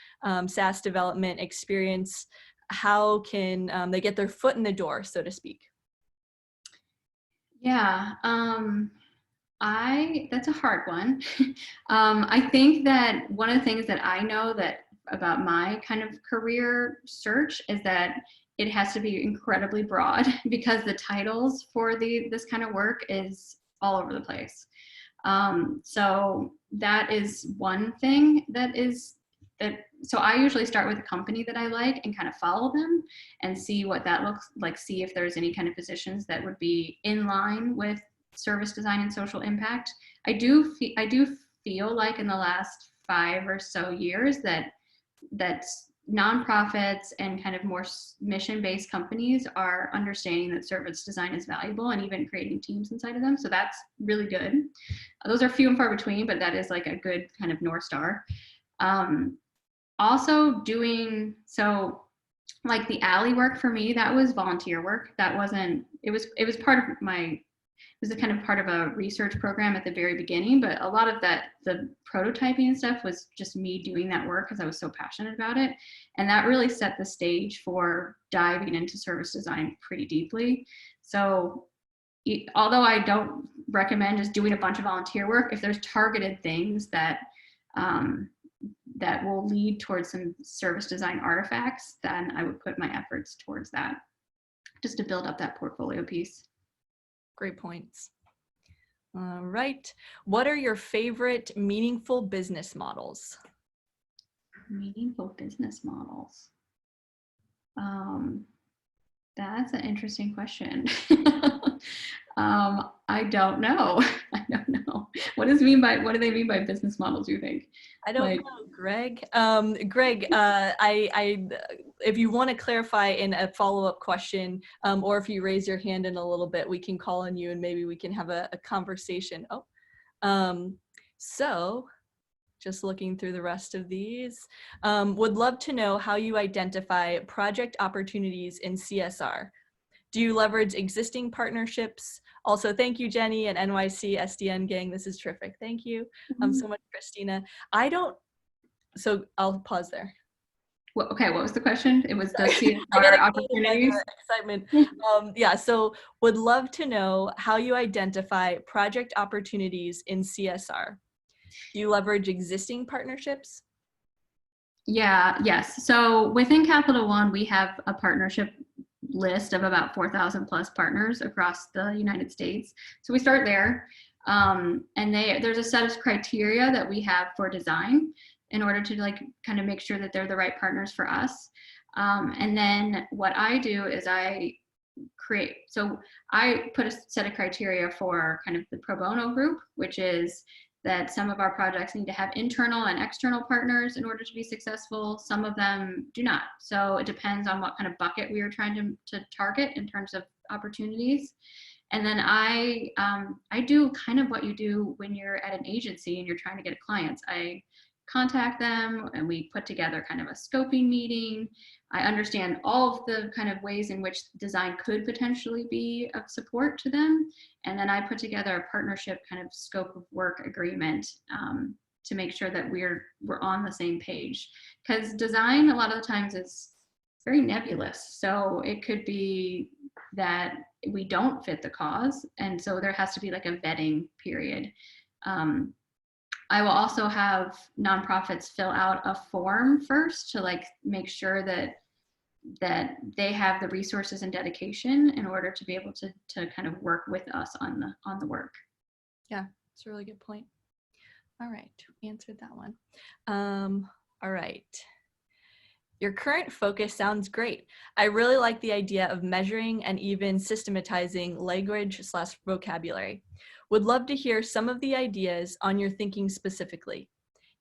SaaS development experience? How can they get their foot in the door, so to speak?
Yeah, that's a hard one. I think that one of the things that I know about my kind of career search is that it has to be incredibly broad, because the titles for this kind of work is all over the place. So that is one thing so I usually start with a company that I like and kind of follow them and see what that looks like, see if there's any kind of positions that would be in line with service design and social impact. I do feel like in the last 5 or so years that nonprofits and kind of more mission-based companies are understanding that service design is valuable and even creating teams inside of them. So that's really good. Those are few and far between, but that is like a good kind of North Star. Also doing, so like the alley work for me, that was volunteer work. That wasn't, it was part of it was a kind of part of a research program at the very beginning, but a lot of that, the prototyping and stuff was just me doing that work because I was so passionate about it. And that really set the stage for diving into service design pretty deeply. So although I don't recommend just doing a bunch of volunteer work, if there's targeted things that that will lead towards some service design artifacts, then I would put my efforts towards that, just to build up that portfolio piece.
Great points. All right. What are your favorite meaningful business models?
Meaningful business models. That's an interesting question. I don't know. I don't know. What do they mean by business models, you think?
I don't know, Greg. Greg, if you want to clarify in a follow-up question, or if you raise your hand in a little bit, we can call on you and maybe we can have a conversation. So just looking through the rest of these, would love to know how you identify project opportunities in CSR. Do you leverage existing partnerships? Also, thank you, Jenny and NYC SDN gang. This is terrific. Thank you so much, Christina. So I'll pause there.
Well, okay, what was the question? It was the CSR opportunities.
Excitement. Yeah, so would love to know how you identify project opportunities in CSR. Do you leverage existing partnerships?
Yes. So within Capital One, we have a partnership list of about 4,000 plus partners across the United States. So we start there. And there's a set of criteria that we have for design in order to kind of make sure that they're the right partners for us. And then what I do is I put a set of criteria for kind of the pro bono group, which is that some of our projects need to have internal and external partners in order to be successful. Some of them do not. So it depends on what kind of bucket we are trying to target in terms of opportunities. And then I do kind of what you do when you're at an agency and you're trying to get clients. I contact them and we put together kind of a scoping meeting. I understand all of the kind of ways in which design could potentially be of support to them. And then I put together a partnership kind of scope of work agreement to make sure that we're on the same page. Because design a lot of the times is very nebulous. So it could be that we don't fit the cause. And so there has to be like a vetting period. I will also have nonprofits fill out a form first to make sure that they have the resources and dedication in order to be able to kind of work with us on the work.
Yeah, it's a really good point. All right, we answered that one. All right. Your current focus sounds great. I really like the idea of measuring and even systematizing language/vocabulary. Would love to hear some of the ideas on your thinking specifically.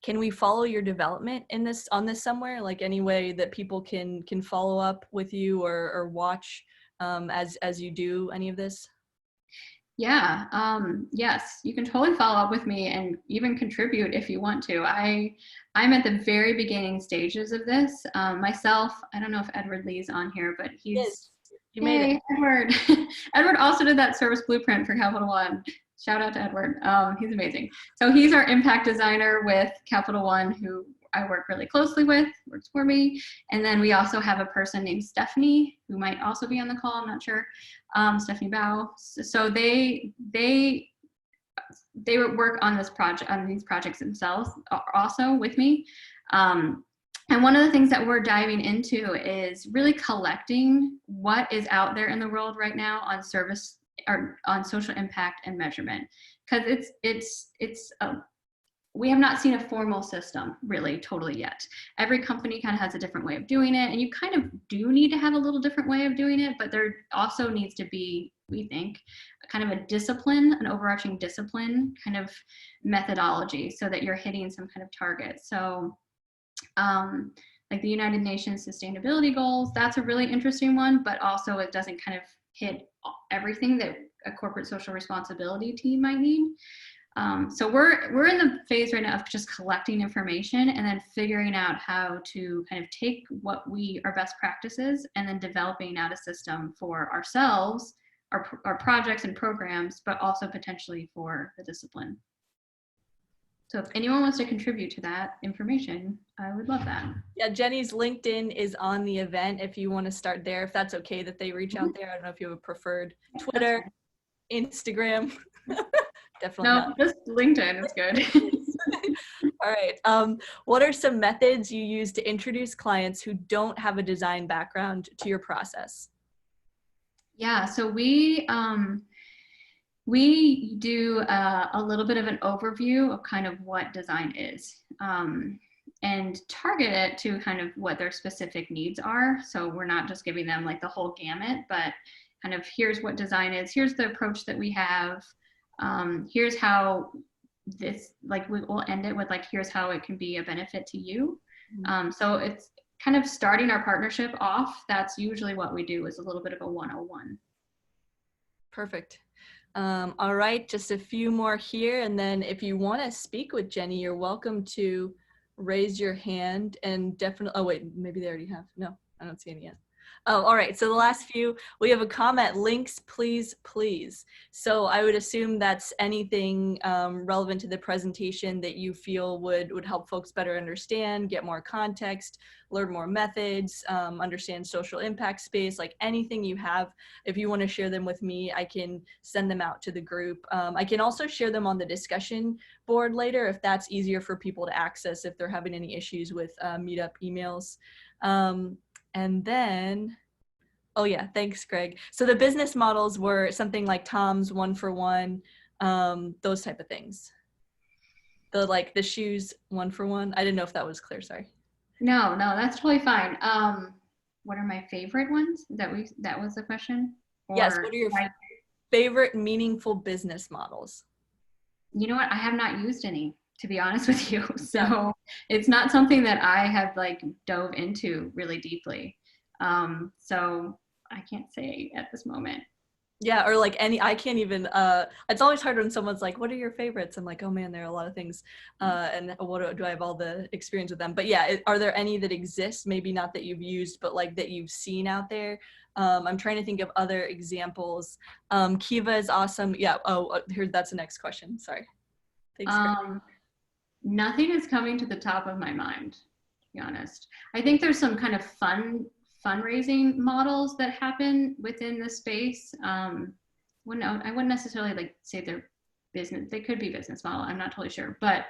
Can we follow your development on this somewhere? Like any way that people can follow up with you or watch as you do any of this?
Yeah, yes, you can totally follow up with me and even contribute if you want to. I'm at the very beginning stages of this. Myself, I don't know if Edward Lee's on here, but he's,
you made it.
Edward. Edward also did that service blueprint for Capital One. Shout out to Edward. He's amazing. So he's our impact designer with Capital One, who I work really closely with, works for me. And then we also have a person named Stephanie, who might also be on the call, I'm not sure, Stephanie Bao. So they work on this project, on these projects themselves also with me. And one of the things that we're diving into is really collecting what is out there in the world right now on service or on social impact and measurement, because we have not seen a formal system really totally yet. Every company kind of has a different way of doing it, and you kind of do need to have a little different way of doing it, but there also needs to be, we think, kind of a discipline, an overarching discipline kind of methodology so that you're hitting some kind of target. So like the United Nations Sustainability Goals, that's a really interesting one, but also it doesn't kind of hit everything that a corporate social responsibility team might need. So we're in the phase right now of just collecting information and then figuring out how to kind of take what our best practices and then developing out a system for ourselves, our projects and programs, but also potentially for the discipline. So if anyone wants to contribute to that information, I would love that.
Yeah, Jenny's LinkedIn is on the event if you want to start there, if that's okay that they reach out there. I don't know if you have a preferred Twitter, Instagram. Definitely
no,
not.
Just LinkedIn is good.
All right. What are some methods you use to introduce clients who don't have a design background to your process?
Yeah, so we do a little bit of an overview of kind of what design is, and target it to kind of what their specific needs are. So we're not just giving them like the whole gamut, but kind of here's what design is, here's the approach that we have, here's how this, like we'll end it with like, here's how it can be a benefit to you. So it's kind of starting our partnership off. That's usually what we do, is a little bit of a 101.
Perfect. All right, just a few more here. And then if you want to speak with Jenny, you're welcome to raise your hand and definitely, oh wait, maybe they already have. No, I don't see any yet. Oh, all right. So the last few, we have a comment, links, please, please. So I would assume that's anything relevant to the presentation that you feel would help folks better understand, get more context, learn more methods, understand social impact space, like anything you have. If you want to share them with me, I can send them out to the group. I can also share them on the discussion board later if that's easier for people to access if they're having any issues with meetup emails. And then, oh yeah, thanks, Greg. So the business models were something like Tom's 1-for-1, those type of things. The shoes 1-for-1. I didn't know if that was clear, sorry.
No, that's totally fine. What are my favorite ones? That was the question?
Yes, what are your favorite meaningful business models?
You know what, I have not used any, to be honest with you. So it's not something that I have like dove into really deeply. So I can't say at this moment.
Yeah, or like I can't even, it's always hard when someone's like, what are your favorites? I'm like, oh man, there are a lot of things. And do I have all the experience with them? But yeah, are there any that exist? Maybe not that you've used, but like that you've seen out there. I'm trying to think of other examples. Kiva is awesome. Yeah, that's the next question, sorry. Thanks, Greg.
Nothing is coming to the top of my mind, to be honest. I think there's some kind of fundraising models that happen within the space. I wouldn't necessarily like say they're business. They could be business model. I'm not totally sure, but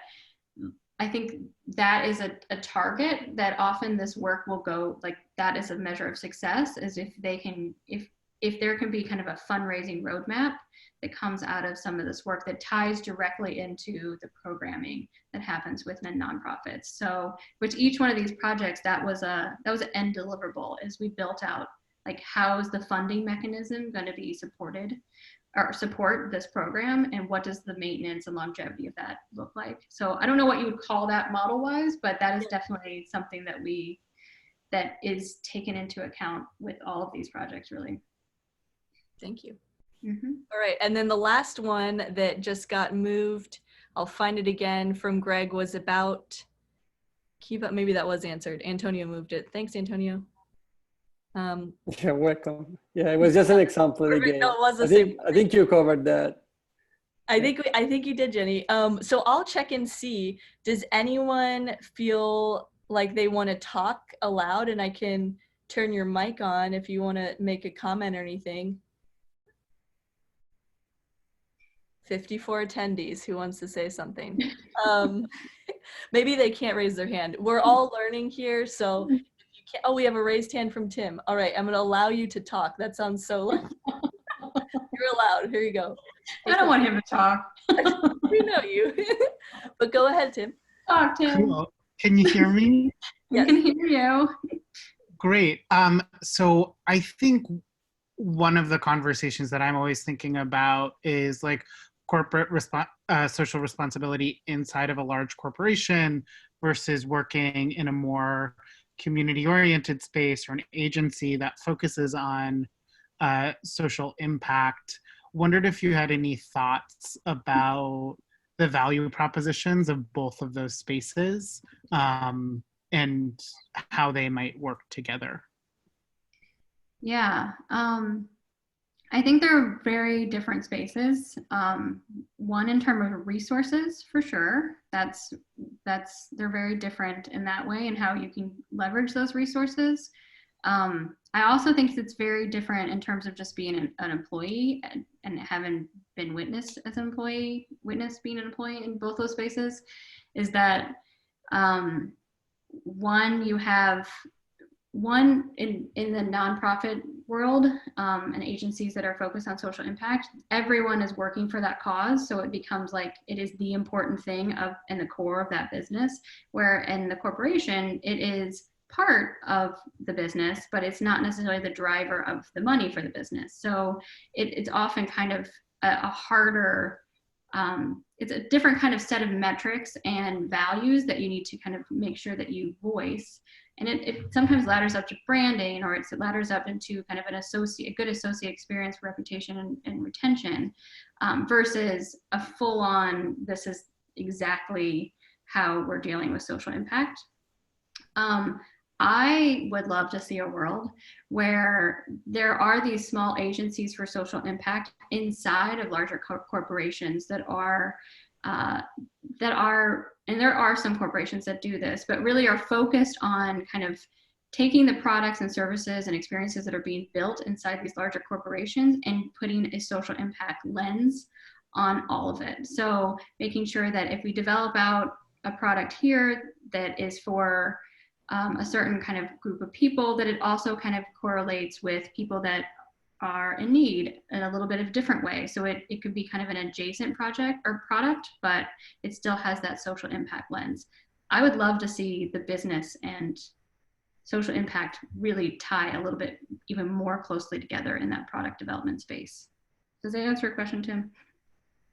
I think that is a target that often this work will go, like that is a measure of success, is if they can, if there can be kind of a fundraising roadmap that comes out of some of this work that ties directly into the programming that happens within nonprofits. So with each one of these projects, that was an end deliverable, is we built out like, how is the funding mechanism going to be supported or support this program, and what does the maintenance and longevity of that look like? So I don't know what you would call that model wise, but that is definitely something that is taken into account with all of these projects, really.
Thank you.
Mm-hmm.
All right, and then the last one that just got moved, I'll find it again, from Greg, was about Kiva. Maybe that was answered. Antonio moved it. Thanks, Antonio.
You're welcome. Yeah, it was just an example again.
No, it was
I think you covered that.
I think you did, Jenny. So I'll check and see, does anyone feel like they want to talk aloud? And I can turn your mic on if you want to make a comment or anything. 54 attendees. Who wants to say something? Maybe they can't raise their hand. We're all learning here, so if you can't, oh, we have a raised hand from Tim. All right, I'm going to allow you to talk. That sounds so You're allowed. Here you go.
I don't want him to talk.
We know you. But go ahead, Tim.
Talk, Tim.
Cool. Can you hear me?
We can hear you.
Great. So I think one of the conversations that I'm always thinking about is like corporate social responsibility inside of a large corporation versus working in a more community-oriented space or an agency that focuses on social impact. Wondered if you had any thoughts about the value propositions of both of those spaces and how they might work together.
Yeah, I think they're very different spaces. One in terms of resources, for sure. They're very different in that way and how you can leverage those resources. I also think it's very different in terms of just being an employee and having been witnessed as an employee, being an employee in both those spaces, is that you have one in the nonprofit world and agencies that are focused on social impact, everyone is working for that cause. So it becomes like it is the important thing and the core of that business, where in the corporation, it is part of the business, but it's not necessarily the driver of the money for the business. So it's often kind of a harder, it's a different kind of set of metrics and values that you need to kind of make sure that you voice. And it sometimes ladders up to branding, or it ladders up into kind of a good associate experience, reputation, and retention, versus a full-on, this is exactly how we're dealing with social impact. I would love to see a world where there are these small agencies for social impact inside of larger corporations that are, and there are some corporations that do this, but really are focused on kind of taking the products and services and experiences that are being built inside these larger corporations and putting a social impact lens on all of it. So making sure that if we develop out a product here that is for a certain kind of group of people, that it also kind of correlates with people that are in need in a little bit of a different way. So it could be kind of an adjacent project or product, but it still has that social impact lens. I would love to see the business and social impact really tie a little bit even more closely together in that product development space. Does that answer your question, Tim?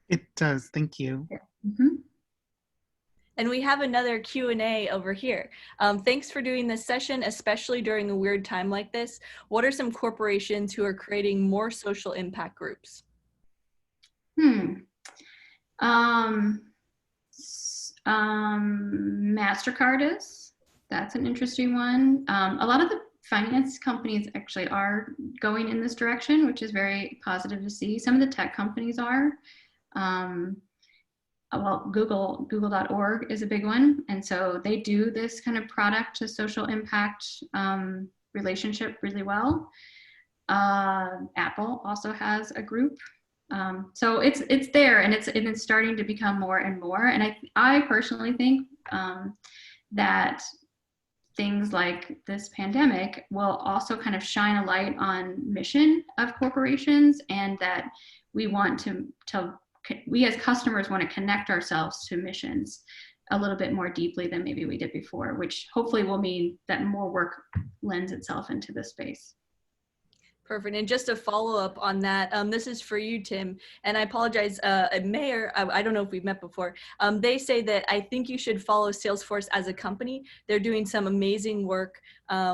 It does, thank you.
Yeah. Mm-hmm.
And we have another Q&A over here. Thanks for doing this session, especially during a weird time like this. What are some corporations who are creating more social impact groups?
MasterCard is. That's an interesting one. A lot of the finance companies actually are going in this direction, which is very positive to see. Some of the tech companies are. Well, Google.org is a big one. And so they do this kind of product to social impact relationship really well. Apple also has a group. So it's there, and it's starting to become more and more. And I personally think that things like this pandemic will also kind of shine a light on mission of corporations, and that we want we as customers want to connect ourselves to missions a little bit more deeply than maybe we did before, which hopefully will mean that more work lends itself into this space.
Perfect. And just a follow up on that, this is for you, Tim, and I apologize, Mayor, I don't know if we've met before. They say that I think you should follow Salesforce as a company. They're doing some amazing work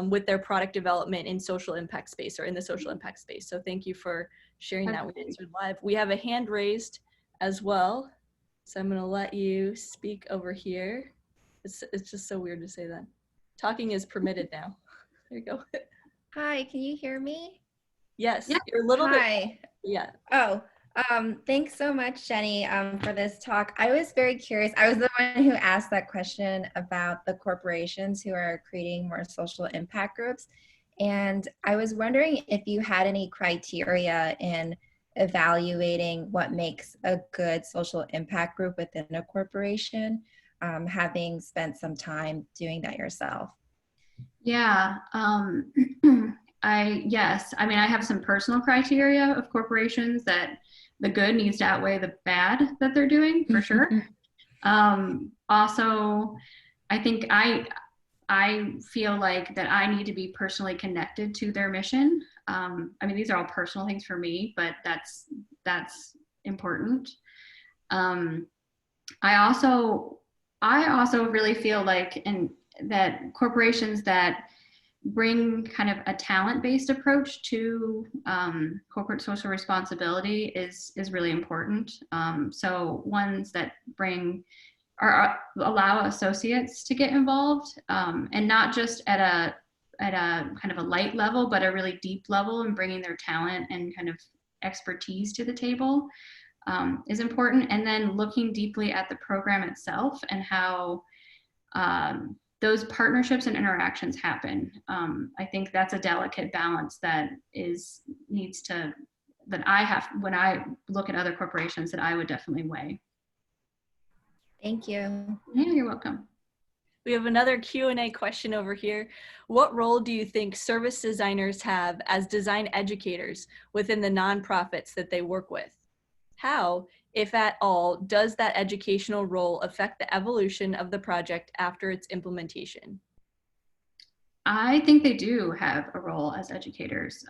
with their product development in social impact space, or in the social impact space. So thank you for sharing that with Answered Live. We have a hand raised as well. So I'm going to let you speak over here. It's just so weird to say that. Talking is permitted now. There you go.
Hi, can you hear me?
Yes,
yeah.
You're a little
Hi.
bit. Yeah.
Oh, thanks so much, Jenny, for this talk. I was very curious. I was the one who asked that question about the corporations who are creating more social impact groups. And I was wondering if you had any criteria in evaluating what makes a good social impact group within a corporation, having spent some time doing that yourself.
Yeah, yes, I mean, I have some personal criteria of corporations that the good needs to outweigh the bad that they're doing, for sure. Also, I think I feel like that I need to be personally connected to their mission. I mean, these are all personal things for me, but that's important. I also really feel like that corporations that bring kind of a talent-based approach to corporate social responsibility is really important. So ones that bring or allow associates to get involved, and not just at a kind of a light level, but a really deep level, and bringing their talent and kind of expertise to the table is important. And then looking deeply at the program itself and how those partnerships and interactions happen. I think that's a delicate balance that I have when I look at other corporations that I would definitely weigh.
Thank you.
Yeah, you're welcome.
We have another Q&A question over here. What role do you think service designers have as design educators within the nonprofits that they work with? How, if at all, does that educational role affect the evolution of the project after its implementation?
I think they do have a role as educators.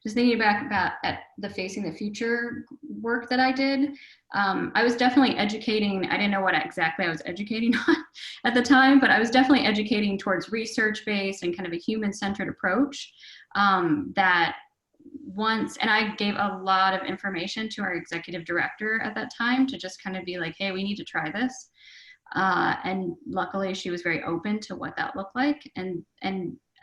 Just thinking back at the Facing the Future work that I did, I was definitely educating. I didn't know what exactly I was educating on at the time, but I was definitely educating towards research-based and kind of a human-centered approach that once, and I gave a lot of information to our executive director at that time to just kind of be like, hey, we need to try this. And luckily she was very open to what that looked like. And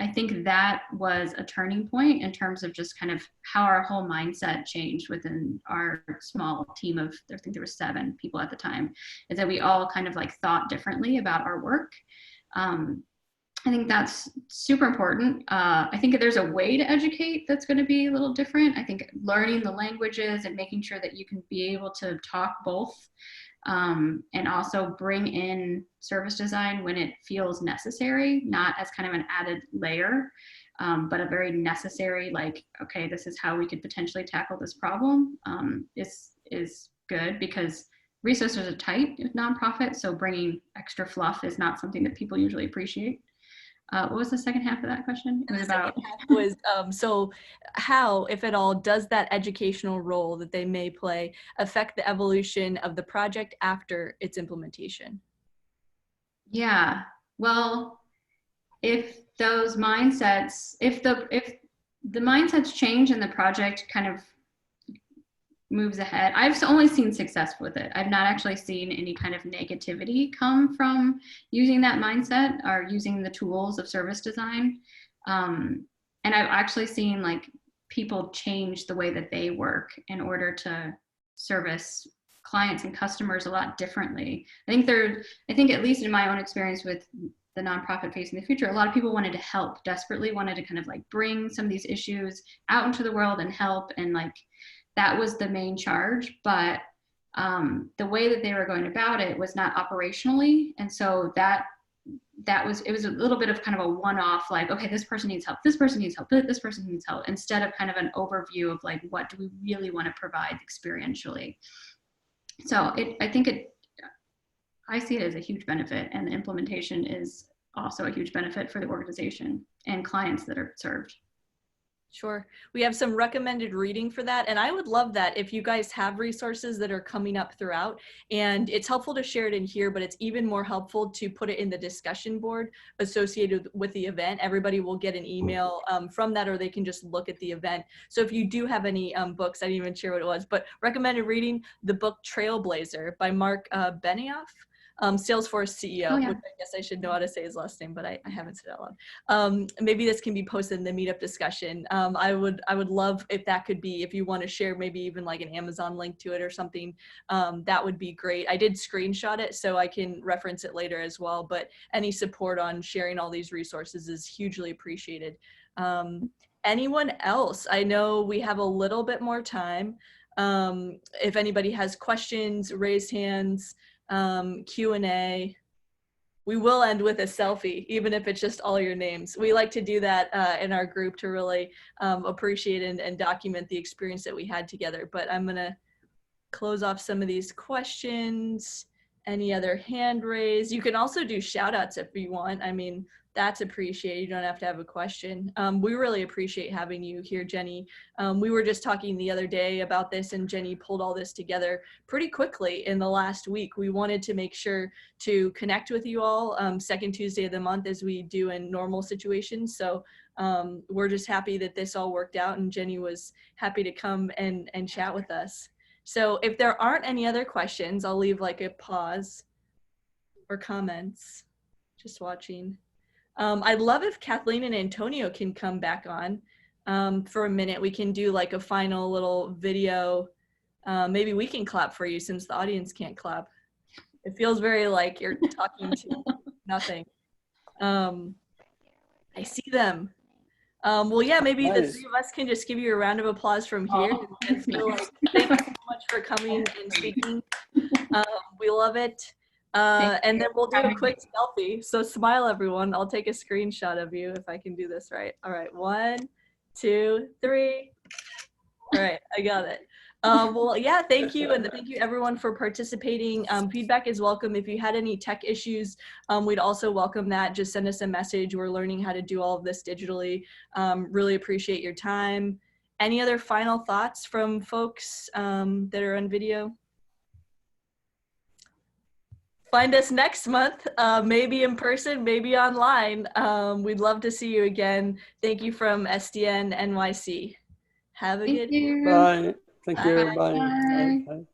I think that was a turning point in terms of just kind of how our whole mindset changed within our small team of, I think there were 7 people at the time, is that we all kind of like thought differently about our work. I think that's super important. I think there's a way to educate that's going to be a little different. I think learning the languages and making sure that you can be able to talk both, and also bring in service design when it feels necessary, not as kind of an added layer, but a very necessary, like, okay, this is how we could potentially tackle this problem, is good, because resources are tight with nonprofits, so bringing extra fluff is not something that people usually appreciate. What was the second half of that question? It was about
so how, if at all, does that educational role that they may play affect the evolution of the project after its implementation?
Yeah, well, if those mindsets, if the mindsets change and the project kind of moves ahead, I've only seen success with it. I've not actually seen any kind of negativity come from using that mindset or using the tools of service design. And I've actually seen like people change the way that they work in order to service clients and customers a lot differently. I think at least in my own experience with the nonprofit Facing the Future, a lot of people wanted to help, desperately wanted to kind of like bring some of these issues out into the world and help, and like that was the main charge. But the way that they were going about it was not operationally, and so it was a little bit of kind of a one-off, like, okay, this person needs help, this person needs help, this person needs help, instead of kind of an overview of like, what do we really want to provide experientially. So I see it as a huge benefit, and the implementation is also a huge benefit for the organization and clients that are served.
Sure. We have some recommended reading for that. And I would love that if you guys have resources that are coming up throughout. And it's helpful to share it in here, but it's even more helpful to put it in the discussion board associated with the event. Everybody will get an email from that, or they can just look at the event. So if you do have any books, I didn't even share what it was, but recommended reading the book Trailblazer by Mark Benioff. Salesforce CEO,
oh, yeah.
Which I guess I should know how to say his last name, but I haven't said it out loud. Maybe this can be posted in the meetup discussion. I would love if that could be, if you want to share maybe even like an Amazon link to it or something, that would be great. I did screenshot it so I can reference it later as well, but any support on sharing all these resources is hugely appreciated. Anyone else? I know we have a little bit more time. If anybody has questions, raise hands. Q&A. we will end with a selfie, even if it's just all your names. We like to do that in our group to really appreciate and document the experience that we had together. But I'm gonna close off some of these questions. Any other hand raised? You can also do shout outs if you want. I mean, that's appreciated. You don't have to have a question. We really appreciate having you here, Jenny. We were just talking the other day about this, and Jenny pulled all this together pretty quickly in the last week. We wanted to make sure to connect with you all second Tuesday of the month, as we do in normal situations. So we're just happy that this all worked out, and Jenny was happy to come and chat with us. So if there aren't any other questions, I'll leave like a pause or comments. Just watching. I'd love if Kathleen and Antonio can come back on for a minute. We can do like a final little video. Maybe we can clap for you since the audience can't clap. It feels very like you're talking to nothing. I see them. Well, yeah, maybe the three of us can just give you a round of applause from here. And feel like, thank you so much for coming and speaking. We love it. And then we'll do a quick selfie. So smile, everyone. I'll take a screenshot of you if I can do this right. All right, 1, 2, 3. All right, I got it. Well, yeah, thank you. And thank you everyone for participating. Feedback is welcome. If you had any tech issues, we'd also welcome that. Just send us a message. We're learning how to do all of this digitally. Really appreciate your time. Any other final thoughts from folks that are on video? Find us next month, maybe in person, maybe online. We'd love to see you again. Thank you from SDN NYC. Have a good day.
Bye. Thank you.
Bye.
Bye.
Bye.
Bye.